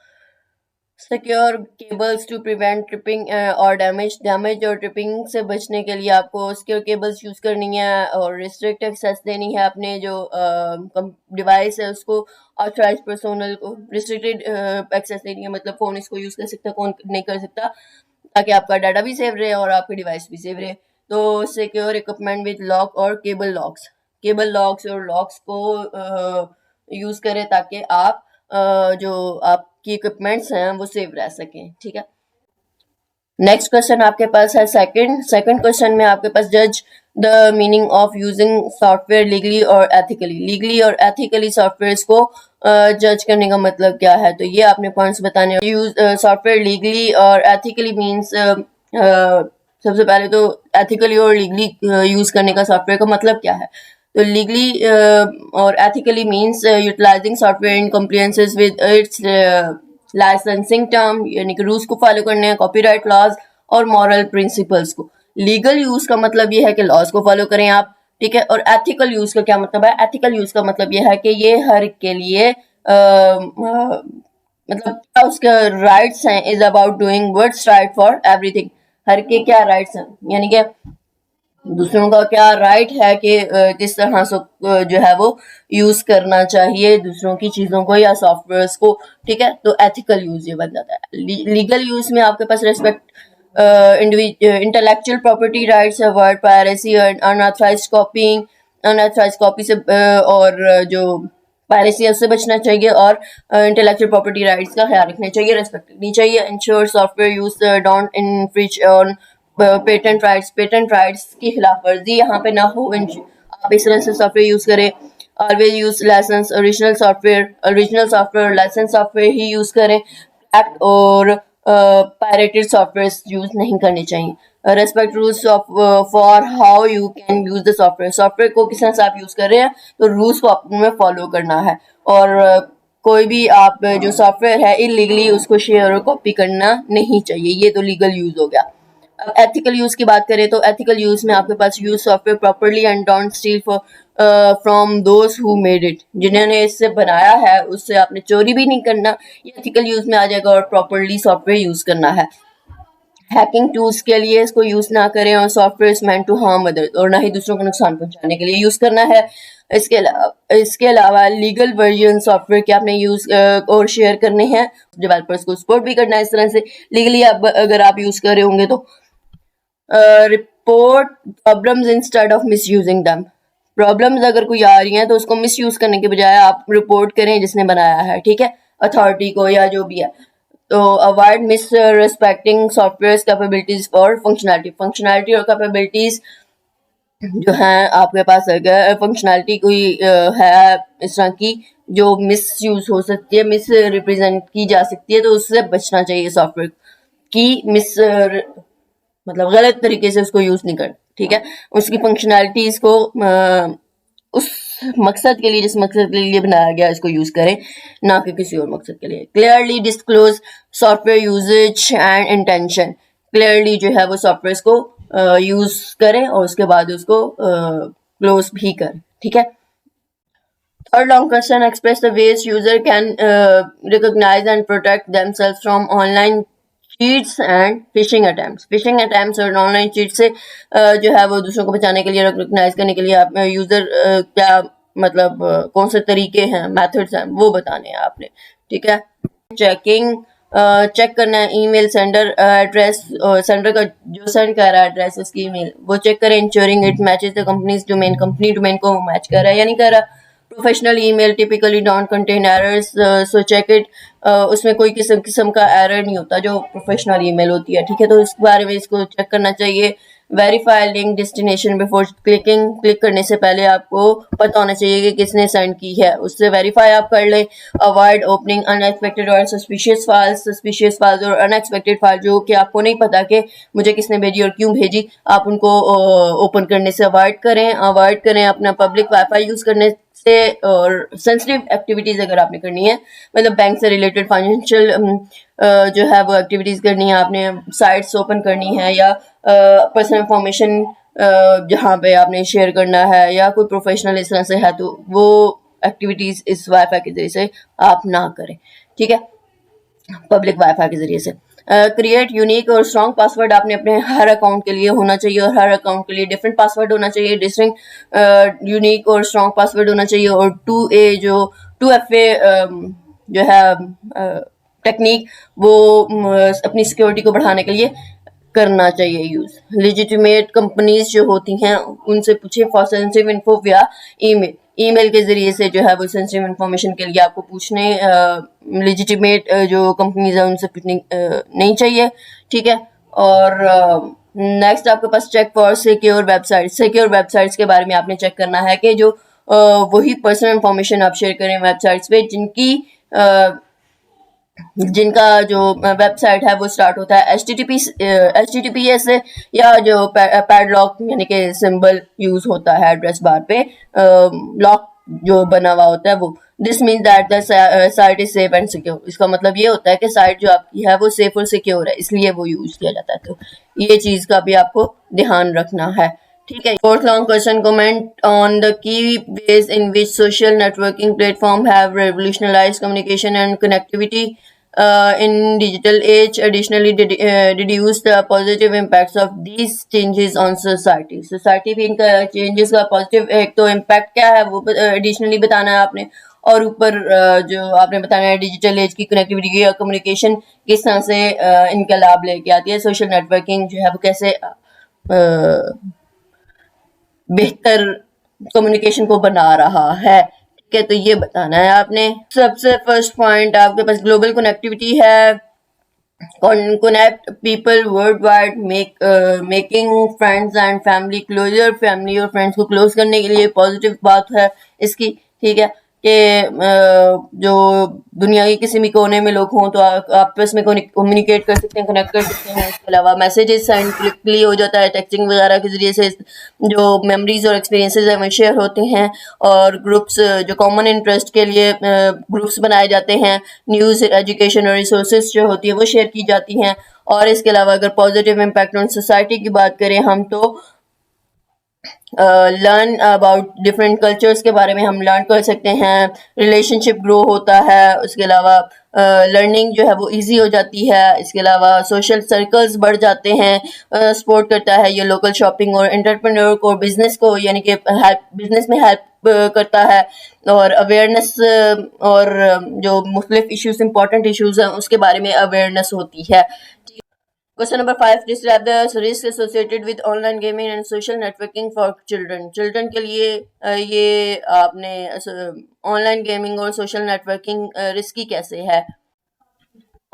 Secure cables to prevent tripping और डैमेज और ट्रिपिंग से बचने के लिए आपको सिक्योर केबल्स यूज़ करनी है और रिस्ट्रिक्ट एक्सेस देनी है अपने जो डिवाइस है उसको। ऑथराइज पर्सोनल को रिस्ट्रिक्टेड एक्सेस देनी है, मतलब कौन इसको यूज़ कर सकता है कौन नहीं कर सकता, ताकि आपका डाटा भी सेव रहे और आपकी डिवाइस भी सेव रहे। तो सिक्योर इक्विपमेंट विद लॉक और केबल लॉक्स और लॉक्स को यूज़ करें ताकि आप जो आपकी इक्विपमेंट्स हैं वो सेव रह सकें। ठीक है। नेक्स्ट क्वेश्चन आपके पास है सेकंड क्वेश्चन में आपके पास जज the meaning of using software legally और एथिकली सॉफ्टवेयर को जज करने का मतलब क्या है। तो ये आपने पॉइंट्स बताने। यूज सॉफ्टवेयर लीगली और एथिकली मीन्स सबसे पहले तो एथिकली और लीगली यूज करने का सॉफ्टवेयर का मतलब क्या है। तो लीगली और ethically means utilising software in compliances with its licensing term, यानी कि रूल्स को फॉलो करने हैं, कॉपीराइट लॉज और मॉरल प्रिंसिपल्स को। लीगल यूज का मतलब ये है कि लॉज को फॉलो करें आप। ठीक है। और एथिकल यूज का क्या मतलब है। एथिकल यूज का मतलब ये है कि ये हर के लिए मतलब क्या उसके राइट्स हैं, is about doing what's right for everything. हर के क्या राइट्स हैं, यानी कि दूसरों का क्या राइट है कि किस तरह से जो है वो यूज करना चाहिए दूसरों की चीजों को या सॉफ्टवेयर्स को। ठीक है। तो एथिकल यूज ये बन जाता है। लीगल यूज में आपके पास respect intellectual property rights, avoid piracy, unauthorized copy से और जो पायरेसी है उससे बचना चाहिए और इंटेलेक्चुअल प्रॉपर्टी राइट्स का ख्याल रखना चाहिए, रेस्पेक्ट करनी चाहिए। Ensure software use don't infringe on patent rights की खिलाफ वर्जी यहाँ पे ना हो। आप इस तरह से सॉफ्टवेयर यूज करें always use license original software license software ही यूज करें, एक्ट और पायरेटेड सॉफ्टवेयर यूज नहीं करने चाहिए। Respect rules of for how you can use the software को किस तरह से आप यूज कर रहे हैं तो रूल्स को आपको फॉलो करना है। और कोई भी आप जो सॉफ्टवेयर है इलीगली उसको शेयर और कॉपी करना नहीं चाहिए, ये तो लीगल यूज हो गया। अब एथिकल यूज की बात करें तो एथिकल यूज में आपके पास use software properly and don't steal from those who made it, जिन्होंने इससे बनाया है उससे आपने चोरी भी नहीं करना, ये एथिकल यूज में आ जाएगा। और प्रॉपर्ली सॉफ्टवेयर यूज करना है। हैकिंग टूल्स के लिए इसको यूज ना करें और software meant to harm others, और ना ही दूसरों को नुकसान पहुंचाने के लिए यूज करना है। इसके अलावा लीगल वर्जन सॉफ्टवेयर के आपने यूज और शेयर करने हैं, डेवलपर्स को सपोर्ट भी करना है इस तरह से लीगली। अगर आप यूज कर रहे होंगे तो report problems instead of miss using them, problems अगर कोई आ रही हैं तो उसको मिस यूज करने के बजाय आप रिपोर्ट करें जिसने बनाया है, ठीक है, अथॉरिटी को या जो भी है। तो avoid miss respecting software capabilities और फंक्शनैलिटी और कैपेबिलिटीज जो हैं आपके पास अगर फंक्शनैलिटी कोई है इस तरह की जो मिस यूज हो सकती है, मिस रिप्रेजेंट की जा सकती है, तो उससे बचना चाहिए सॉफ्टवेयर की मिस मतलब गलत तरीके से उसको यूज नहीं कर, ठीक है। उसकी फंक्शनैलिटीज को उस मकसद के लिए जिस मकसद के लिए बनाया गया इसको यूज करें, ना कि किसी और मकसद के लिए। Clearly disclose software usage and intention, clearly जो है वो सॉफ्टवेयर को यूज करें और उसके बाद उसको क्लोज भी करें, ठीक है। Third long question, express the ways user can recognize and protect themselves from online cheats and phishing attempts. Phishing attempts और online cheats से जो है वो दूसरों को बचाने के लिए, रिकॉग्नाइज करने के लिए आप यूजर क्या मतलब कौन से तरीके हैं, मेथड्स हैं, वो बताने हैं आपने, ठीक है। चेकिंग चेक करना है ईमेल सेंडर एड्रेस, सेंडर का जो सेंड कर रहा है एड्रेस उसकी ईमेल वो चेक करें, ensuring it matches the company's domain, company domain को मैच कर रहा है या नहीं कर रहा। Professional email typically don't contain errors, so check it, उसमें कोई किस्म का एरर नहीं होता जो प्रोफेशनल ईमेल होती है, ठीक है, तो इस बारे में इसको चेक करना चाहिए। Verify link destination before click करने से पहले आपको पता होना चाहिए कि किसने सेंड की है, उससे वेरीफाई आप कर लें। अवॉइड ओपनिंग अनएक्सपेक्टेड और सस्पिशियस फाइल्स और अनएक्सपेक्टेड फाइल जो कि आपको नहीं पता कि मुझे किसने भेजी और क्यों भेजी, आप उनको ओपन करने से अवॉइड करें। अपना पब्लिक वाईफाई यूज करने से और सेंसिटिव एक्टिविटीज अगर आपने करनी है, मतलब बैंक से रिलेटेड फाइनेंशियल जो है वो एक्टिविटीज करनी है, आपने साइट्स ओपन करनी है या पर्सनल इंफॉर्मेशन जहाँ पे आपने शेयर करना है या कोई प्रोफेशनल इस तरह से है, तो वो एक्टिविटीज इस वाईफाई के जरिए से आप ना करें, ठीक है, पब्लिक वाईफाई के जरिए से। क्रिएट यूनिक और स्ट्रॉन्ग पासवर्ड आपने अपने हर अकाउंट के लिए होना चाहिए और हर अकाउंट के लिए डिफरेंट पासवर्ड होना चाहिए, डिस्टिंक्ट यूनिक और स्ट्रॉन्ग पासवर्ड होना चाहिए। और 2FA जो है टेक्निक वो अपनी सिक्योरिटी को बढ़ाने के लिए करना चाहिए यूज। लेजिटिमेट कंपनीज जो होती हैं उनसे पूछे फॉर सेंसिटिव इन्फो या ईमेल के जरिए से जो है वो सेंसिटिव इन्फॉर्मेशन के लिए आपको पूछने लेजिटिमेट जो कंपनीज है उनसे पूछने नहीं चाहिए, ठीक है। और नेक्स्ट आपके पास चेक फॉर सिक्योर वेबसाइट्स के बारे में आपने चेक करना है कि जो वही पर्सनल इन्फॉर्मेशन आप शेयर करें वेबसाइट्स पे जिनका जो वेबसाइट है वो स्टार्ट होता है HTTPS से, या जो पैडलॉक यानी कि सिंबल यूज होता है एड्रेस बार पे, लॉक जो बना हुआ होता है वो। This means that the site is safe and secure, इसका मतलब ये होता है कि साइट जो आपकी है वो सेफ और सिक्योर है, इसलिए वो यूज किया जाता है, तो ये चीज का भी आपको ध्यान रखना है, ठीक है। Fourth long question, comment on the key ways in which social networking platform have revolutionized communication and connectivity in digital age, additionally deduce the positive impacts of these changes on society भी इनका changes का positive एक तो impact क्या है वो additionally बताना है आपने, और ऊपर जो आपने बताना है डिजिटल एज की कनेक्टिविटी या कम्युनिकेशन किस तरह से इनका लाभ लेके आती है, सोशल नेटवर्किंग जो है वो कैसे बेहतर कम्युनिकेशन को बना रहा है, ठीक है, तो ये बताना है आपने। सबसे फर्स्ट पॉइंट आपके पास ग्लोबल कनेक्टिविटी है, connect people world wide, making friends and family closer, family और फ्रेंड्स को क्लोज करने के लिए पॉजिटिव बात है इसकी। ठीक है, कि जो दुनिया के किसी भी कोने में लोग हों तो आपस में कम्युनिकेट कर सकते हैं, कनेक्ट कर सकते हैं। इसके अलावा मैसेजेस सेंड क्विकली हो जाता है, टेक्सटिंग वगैरह के ज़रिए से जो मेमोरीज और एक्सपीरियंसेस हैं वो शेयर होते हैं। और ग्रुप्स जो कॉमन इंटरेस्ट के लिए ग्रुप्स बनाए जाते हैं, न्यूज़, एजुकेशन और रिसोर्सेज जो होती है वो शेयर की जाती हैं। और इसके अलावा अगर पॉजिटिव इम्पैक्ट ऑन सोसाइटी की बात करें हम, तो लर्न अबाउट डिफरेंट कल्चर्स के बारे में हम लर्न कर सकते हैं, रिलेशनशिप ग्रो होता है। उसके अलावा लर्निंग जो है वो इजी हो जाती है। इसके अलावा सोशल सर्कल्स बढ़ जाते हैं, सपोर्ट करता है ये लोकल शॉपिंग और एंटरप्रेन्योर को, बिजनेस को, यानी कि बिजनेस में हेल्प करता है। और अवेयरनेस और जो मुख्तलिफ इश्यूज, इंपॉर्टेंट इश्यूज हैं उसके बारे में अवेयरनेस होती है। Question number 5. Describe the risk associated with online gaming and social networking for children. Children के लिए ये आपने ऑनलाइन गेमिंग और सोशल नेटवर्किंग रिस्की कैसे है?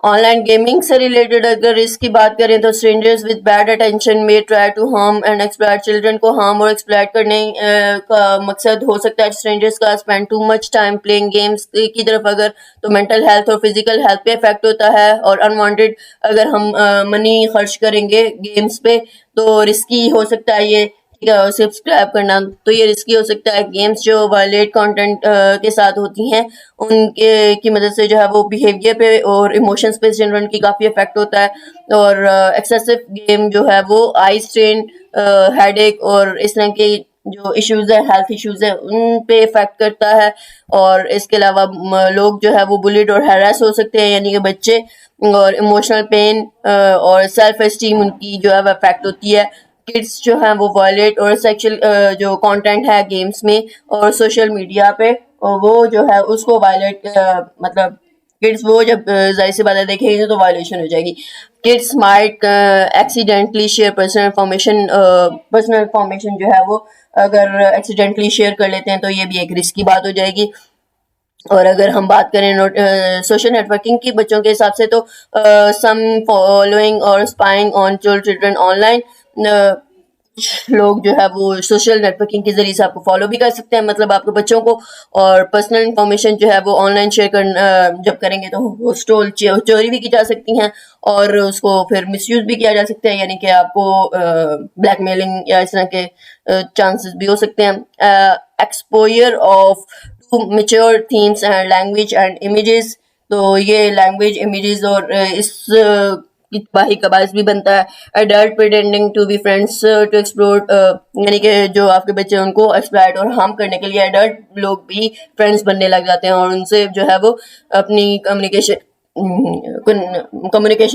ऑनलाइन गेमिंग से रिलेटेड अगर रिस्क की बात करें तो strangers with bad intention may try to harm and exploit children को हार्म और एक्सप्लॉइट करने का मकसद हो सकता है स्ट्रेंजर्स का spend too much time playing games की तरफ अगर, तो मेंटल हेल्थ और फिजिकल हेल्थ पे इफेक्ट होता है। और अनवांटेड अगर हम मनी खर्च करेंगे गेम्स पे तो रिस्की हो सकता है ये, ठीक है। सब्सक्राइब करना तो ये रिस्की हो सकता है। गेम्स जो वायलेट कंटेंट के साथ होती हैं उनके की मदद से जो है वो बिहेवियर पे और इमोशंस पे चिल्ड्रन की काफ़ी इफेक्ट होता है। और एक्सेसिव गेम जो है वो आई स्ट्रेन, हेडेक और इस तरह के जो इश्यूज है, हेल्थ इश्यूज है, उन पे इफेक्ट करता है। और इसके अलावा लोग जो है वो बुलिड और हैरेस हो सकते हैं, यानी कि बच्चे। और इमोशनल पेन और सेल्फ एस्टीम उनकी जो है वो इफेक्ट होती है। किड्स जो हैं वो वायलेट और सेक्सुअल जो कंटेंट है गेम्स में और सोशल मीडिया पे, और वो जो है उसको वायलेट मतलब किड्स वो जब जाहिर सी बात है देखेंगे तो वायलेशन हो जाएगी। Kids might accidentally share personal information जो है वो अगर एक्सीडेंटली शेयर कर लेते हैं तो ये भी एक रिस्क की बात हो जाएगी। और अगर हम बात करें सोशल नेटवर्किंग की बच्चों के हिसाब से, तो सम फॉलोइंग और स्पाइंग ऑन चिल्ड्रन ऑनलाइन, लोग जो है वो सोशल नेटवर्किंग के जरिए से आपको फॉलो भी कर सकते हैं, मतलब आपके बच्चों को। और पर्सनल इंफॉर्मेशन जो है वो ऑनलाइन शेयर कर जब करेंगे तो वो चोरी भी की जा सकती हैं और उसको फिर मिसयूज भी किया जा सकता है, यानी कि आपको ब्लैकमेलिंग या इस तरह के चांसेस भी हो सकते हैं। Exposure of too mature themes and language and images, तो ये लैंग्वेज, इमेजेस और इस की तबाही का बायस भी बनता है। Adult pretending to be friends to explore, यानी कि जो आपके बच्चे हैं उनको एक्सप्लॉइट और हार्म करने के लिए एडल्ट लोग भी फ्रेंड्स बनने लग जाते हैं और उनसे जो है वो अपनी कम्युनिकेशन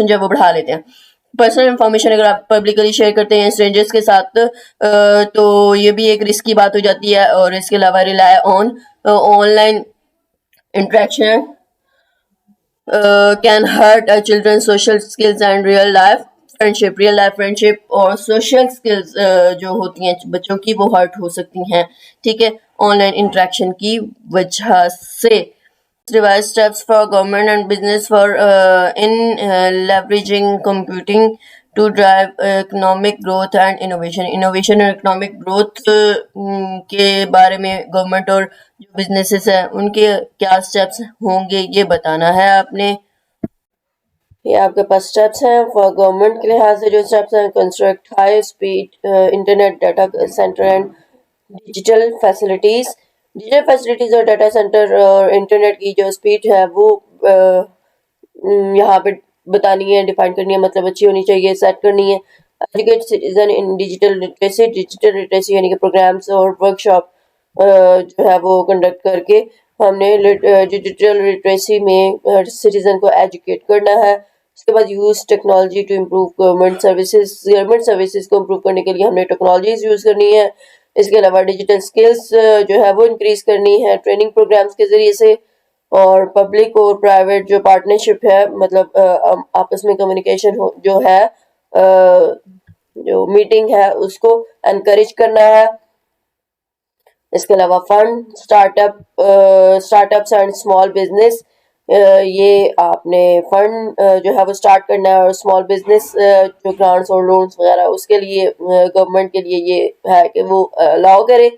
जो है वो बढ़ा लेते हैं। पर्सनल इंफॉर्मेशन अगर आप पब्लिकली शेयर करते हैं स्ट्रेंजर्स के साथ तो ये भी एक रिस्क की बात हो जाती है। और इसके अलावा rely on online interaction can hurt children social skills and real life friendship और सोशल स्किल्स जो होती हैं बच्चों की वो हर्ट हो सकती हैं, ठीक है, ऑनलाइन इंटरेक्शन की वजह से। Revised steps for government and business for in leveraging computing to drive economic growth and innovation. Innovation और economic growth के बारे में गवर्नमेंट और जो बिजनेसेस हैं उनके क्या स्टेप्स होंगे ये बताना है आपने। ये आपके पास स्टेप्स हैं फॉर गवर्नमेंट के लिहाज से। जो स्टेप्स हैं, construct high speed internet data centre and digital facilities. Digital facilities और डाटा सेंटर और इंटरनेट की जो स्पीड है वो यहाँ पे बतानी है, डिफाइन करनी है, मतलब अच्छी होनी चाहिए, सेट करनी है। एजुकेट सिटीजन इन डिजिटल लिटरेसी यानी कि प्रोग्राम्स और वर्कशॉप जो है वो कंडक्ट करके हमने डिजिटल लिटरेसी में सिटीजन को एजुकेट करना है। उसके बाद use technology to improve government services को इम्प्रूव करने के लिए हमने टेक्नोलॉजीज यूज करनी है। इसके अलावा डिजिटल स्किल्स जो है वो इंक्रीज करनी है ट्रेनिंग प्रोग्राम्स के जरिए से। और पब्लिक और प्राइवेट जो पार्टनरशिप है, मतलब आपस में कम्युनिकेशन जो है, जो मीटिंग है उसको एनकरेज करना है। इसके अलावा fund startups and small business, ये आपने फंड जो है वो स्टार्ट करना है। और स्मॉल बिजनेस जो ग्रांट्स और लोन्स वगैरह उसके लिए गवर्नमेंट के लिए ये है कि वो अलाउ करे।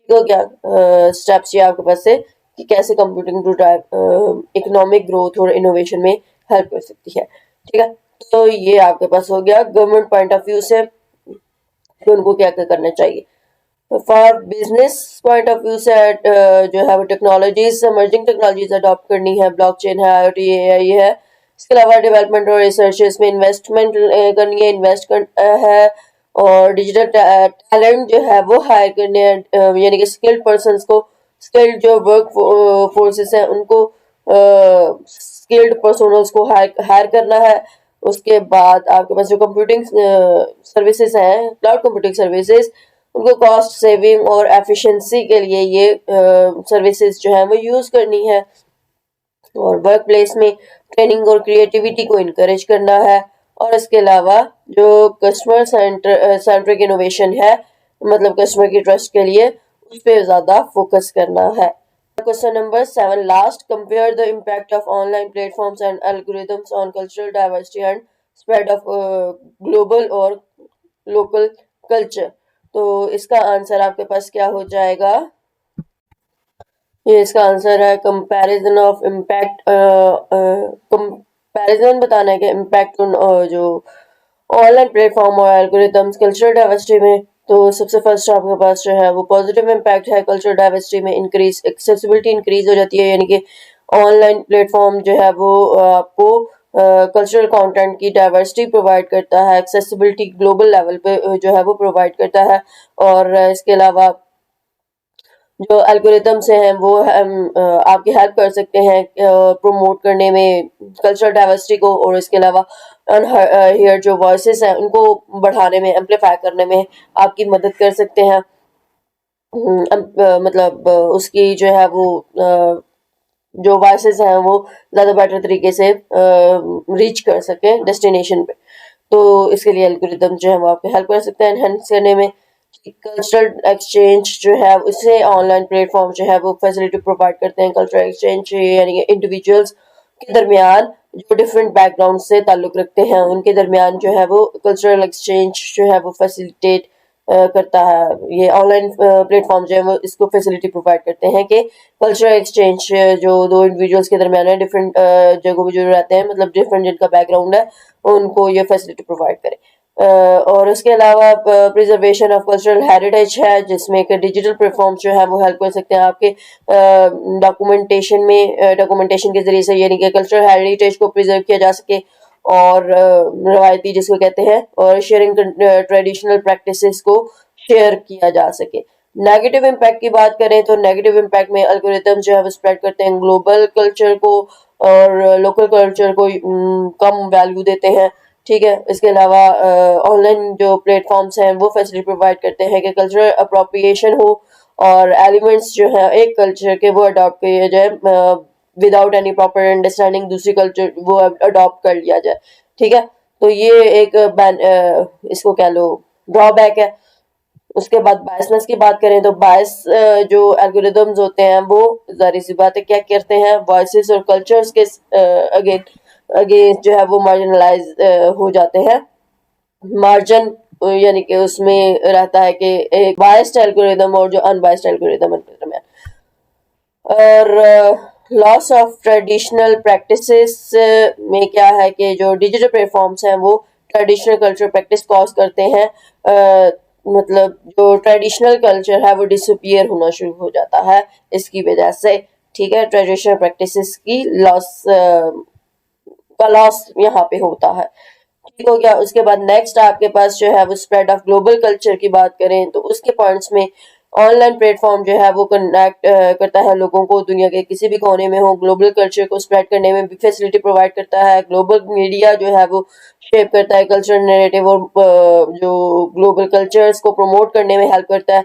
ठीक हो क्या? स्टेप्स ये आपके पास है कि कैसे computing to drive economic growth और इनोवेशन में हेल्प कर सकती है। ठीक है, तो ये आपके पास हो गया गवर्नमेंट पॉइंट ऑफ व्यू से कि उनको क्या क्या करना चाहिए। For business point of view से जो है वो टेक्नोलॉजीज इमर्जिंग टेक्नोलॉजीज अडॉप्ट करनी है, ब्लॉकचेन है, आईओटी एआई है। इसके अलावा डेवलपमेंट और रिसर्च में इन्वेस्टमेंट करनी है, इन्वेस्ट कर है। और डिजिटल टैलेंट जो है वो हायर करने हैं, यानी कि स्किल्ड पर्सन को, स्किल्ड जो वर्क फोर्सेस हैं उनको स्किल्ड पर्सनल्स को हायर करना है। उसके बाद आपके पास जो कंप्यूटिंग सर्विसेज हैं, क्लाउड कंप्यूटिंग सर्विसेज, उनको कॉस्ट सेविंग और एफिशिएंसी के लिए ये सर्विसेज जो है वो यूज करनी है। और वर्क प्लेस में ट्रेनिंग और क्रिएटिविटी को इनकरेज करना है। और इसके अलावा जो कस्टमर सेंट्रिक इनोवेशन है, मतलब कस्टमर की ट्रस्ट के लिए, उस पर ज्यादा फोकस करना है। Question number 7 last, compare the impact of online platforms and algorithms on cultural diversity and spread of global और लोकल कल्चर। तो इसका आंसर आपके पास क्या हो जाएगा? ये इसका आंसर है कंपैरिजन ऑफ इम्पैक्ट। कंपैरिजन बताना है कि इम्पैक्ट जो ऑनलाइन प्लेटफॉर्म और एल्गोरिथम्स कल्चरल डाइवर्सिटी में। तो सबसे फर्स्ट आपके पास जो है वो पॉजिटिव इम्पैक्ट है। कल्चरल डाइवर्सिटी में इंक्रीज एक्सेसिबिलिटी इंक्रीज हो जाती है, यानी कि ऑनलाइन प्लेटफॉर्म जो है वो आपको कल्चरल कंटेंट की डाइवर्सिटी प्रोवाइड करता है, एक्सेसिबिलिटी ग्लोबल लेवल पे जो है वो प्रोवाइड करता है। और इसके अलावा जो एल्गोरिथम्स हैं वो हम आपकी हेल्प कर सकते हैं प्रमोट करने में कल्चरल डाइवर्सिटी को। और इसके अलावा अनहियर्ड जो वॉइसेस हैं उनको बढ़ाने में, एम्पलीफाई करने में आपकी मदद कर सकते हैं। मतलब उसकी जो है वो जो वॉइसेस हैं वो ज़्यादा बेटर तरीके से रीच कर सके डेस्टिनेशन पे। तो इसके लिए एल्गोरिदम जो है वो आपकी हेल्प कर सकते हैं एनहेंस करने में। कल्चरल एक्सचेंज जो है उससे ऑनलाइन प्लेटफॉर्म जो है वो फैसिलिटी प्रोवाइड करते हैं। कल्चरल एक्सचेंज यानी कि इंडिविजुअल्स के दरमियान जो डिफरेंट बैकग्राउंड से ताल्लुक रखते हैं उनके दरमियान जो है वो कल्चरल एक्सचेंज जो है वो फैसिलिटेट करता है। ये ऑनलाइन प्लेटफॉर्म जो है वो इसको फैसिलिटी प्रोवाइड करते हैं कि कल्चरल एक्सचेंज जो दो इंडिविजुअल्स के दरमियान है, डिफरेंट जगहों पर जो रहते हैं, मतलब डिफरेंट जिनका बैकग्राउंड है, उनको ये फैसिलिटी प्रोवाइड करे। और उसके अलावा प्रिजर्वेशन ऑफ कल्चरल हेरिटेज है, जिसमें एक डिजिटल प्लेटफॉर्म जो है वो हेल्प कर सकते हैं आपके डॉक्यूमेंटेशन में, डॉक्यूमेंटेशन के जरिए से, यानी कि कल्चरल हेरिटेज को प्रिजर्व किया जा सके। और रवायती जिसको कहते हैं, और शेयरिंग ट्रेडिशनल प्रैक्टिसेस को शेयर किया जा सके। नेगेटिव इम्पैक्ट की बात करें तो नेगेटिव इम्पैक्ट में अल्गोरिथम जो है वो स्प्रेड करते हैं ग्लोबल कल्चर को और लोकल कल्चर को कम वैल्यू देते हैं। ठीक है, इसके अलावा ऑनलाइन जो प्लेटफॉर्म्स हैं वो फैसिलिटी प्रोवाइड करते हैं कि कल्चरल अप्रोप्रिएशन हो और एलिमेंट्स जो है एक कल्चर के वो अडॉप्ट किए जाए विदाउट एनी प्रॉपर अंडरस्टैंडिंग, दूसरी कल्चर वो अडॉप्ट कर लिया जाए। ठीक है, तो ये एक इसको कह लो ड्रॉबैक है। उसके बाद बायसनेस की बात करें तो बायस जो एल्गोरिदम्स होते हैं वो जाहिर सी बात है क्या करते हैं, वॉइसेस और कल्चर्स के अगेंस्ट जो है वो मार्जिनलाइज हो जाते हैं। मार्जिन यानी कि उसमें रहता है कि एक बायस्ड एल्गोरिदम और जो अनबायस्ड एल्गोरिदम है। और लॉस ऑफ ट्रेडिशनल प्रैक्टिसेस में क्या है कि जो डिजिटल प्लेटफॉर्म्स हैं वो ट्रेडिशनल कल्चर प्रैक्टिस कॉज करते हैं। मतलब जो ट्रेडिशनल कल्चर है वो डिसअपियर होना शुरू हो जाता है इसकी वजह से। ठीक है, ट्रेडिशनल प्रैक्टिसेस की लॉस यहाँ पे होता है। ठीक हो गया। उसके बाद नेक्स्ट आपके पास जो है वो स्प्रेड ऑफ ग्लोबल कल्चर की बात करें तो उसके पॉइंट्स में ऑनलाइन प्लेटफॉर्म जो है वो कनेक्ट करता है लोगों को, दुनिया के किसी भी कोने में हो, ग्लोबल कल्चर को स्प्रेड करने में भी फैसिलिटी प्रोवाइड करता है। ग्लोबल मीडिया जो है वो शेप करता है कल्चर नैरेटिव और जो ग्लोबल कल्चर्स को प्रमोट करने में हेल्प करता है।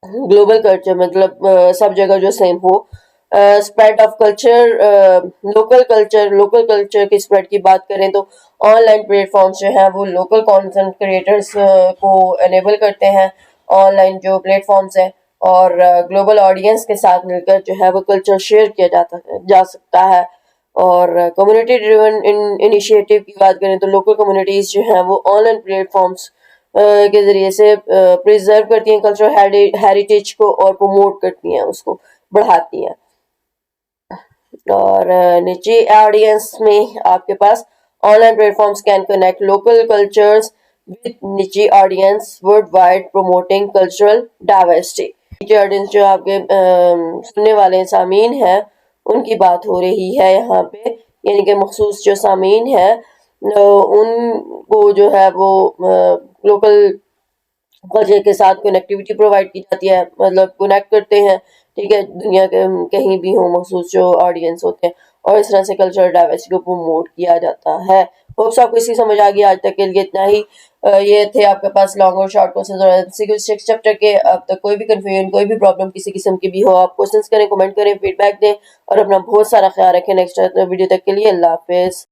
ग्लोबल कल्चर मतलब सब जगह जो सेम हो। Spread of culture, local culture की स्प्रेड की बात करें तो ऑनलाइन प्लेटफॉर्म्स जो है वो लोकल कंटेंट क्रिएटर्स को एनेबल करते हैं। ऑनलाइन जो प्लेटफॉर्म्स हैं और ग्लोबल ऑडियंस के साथ मिलकर जो है वो कल्चर शेयर किया जा सकता है। और कम्युनिटी ड्रिवन इनिशिएटिव की बात करें तो लोकल कम्युनिटीज जो हैं वो ऑनलाइन प्लेटफॉर्म्स के ज़रिए से प्रिजर्व करती हैं कल्चरल हेरिटेज को और प्रमोट करती हैं, उसको बढ़ाती हैं। और निजी ऑडियंस में आपके पास online platforms can connect local cultures with निजी audience worldwide promoting cultural diversity. निजी ऑडियंस जो आपके सुनने वाले सामीन हैं उनकी बात हो रही है यहाँ पे, यानी कि मखसूस जो सामीन है उनको जो है वो लोकल कल्चर के साथ कनेक्टिविटी प्रोवाइड की जाती है, मतलब कनेक्ट करते हैं, ठीक है, दुनिया के कहीं भी हो मखसूस जो ऑडियंस होते हैं, और इस तरह से कल्चरल डाइवर्सिटी को प्रमोट किया जाता है। होप्स आपको इसकी समझ आ गई। आज तक के लिए इतना ही। ये थे आपके पास लॉन्ग और शॉर्ट क्वेश्चंस और एमसीक्यू चैप्टर के। अब तक कोई भी कंफ्यूजन, कोई भी प्रॉब्लम किसी किस्म की भी हो, आप क्वेश्चंस करें, कमेंट करें, फीडबैक दें और अपना बहुत सारा ख्याल रखें। नेक्स्ट वीडियो तक के लिए अल्लाह हाफिज।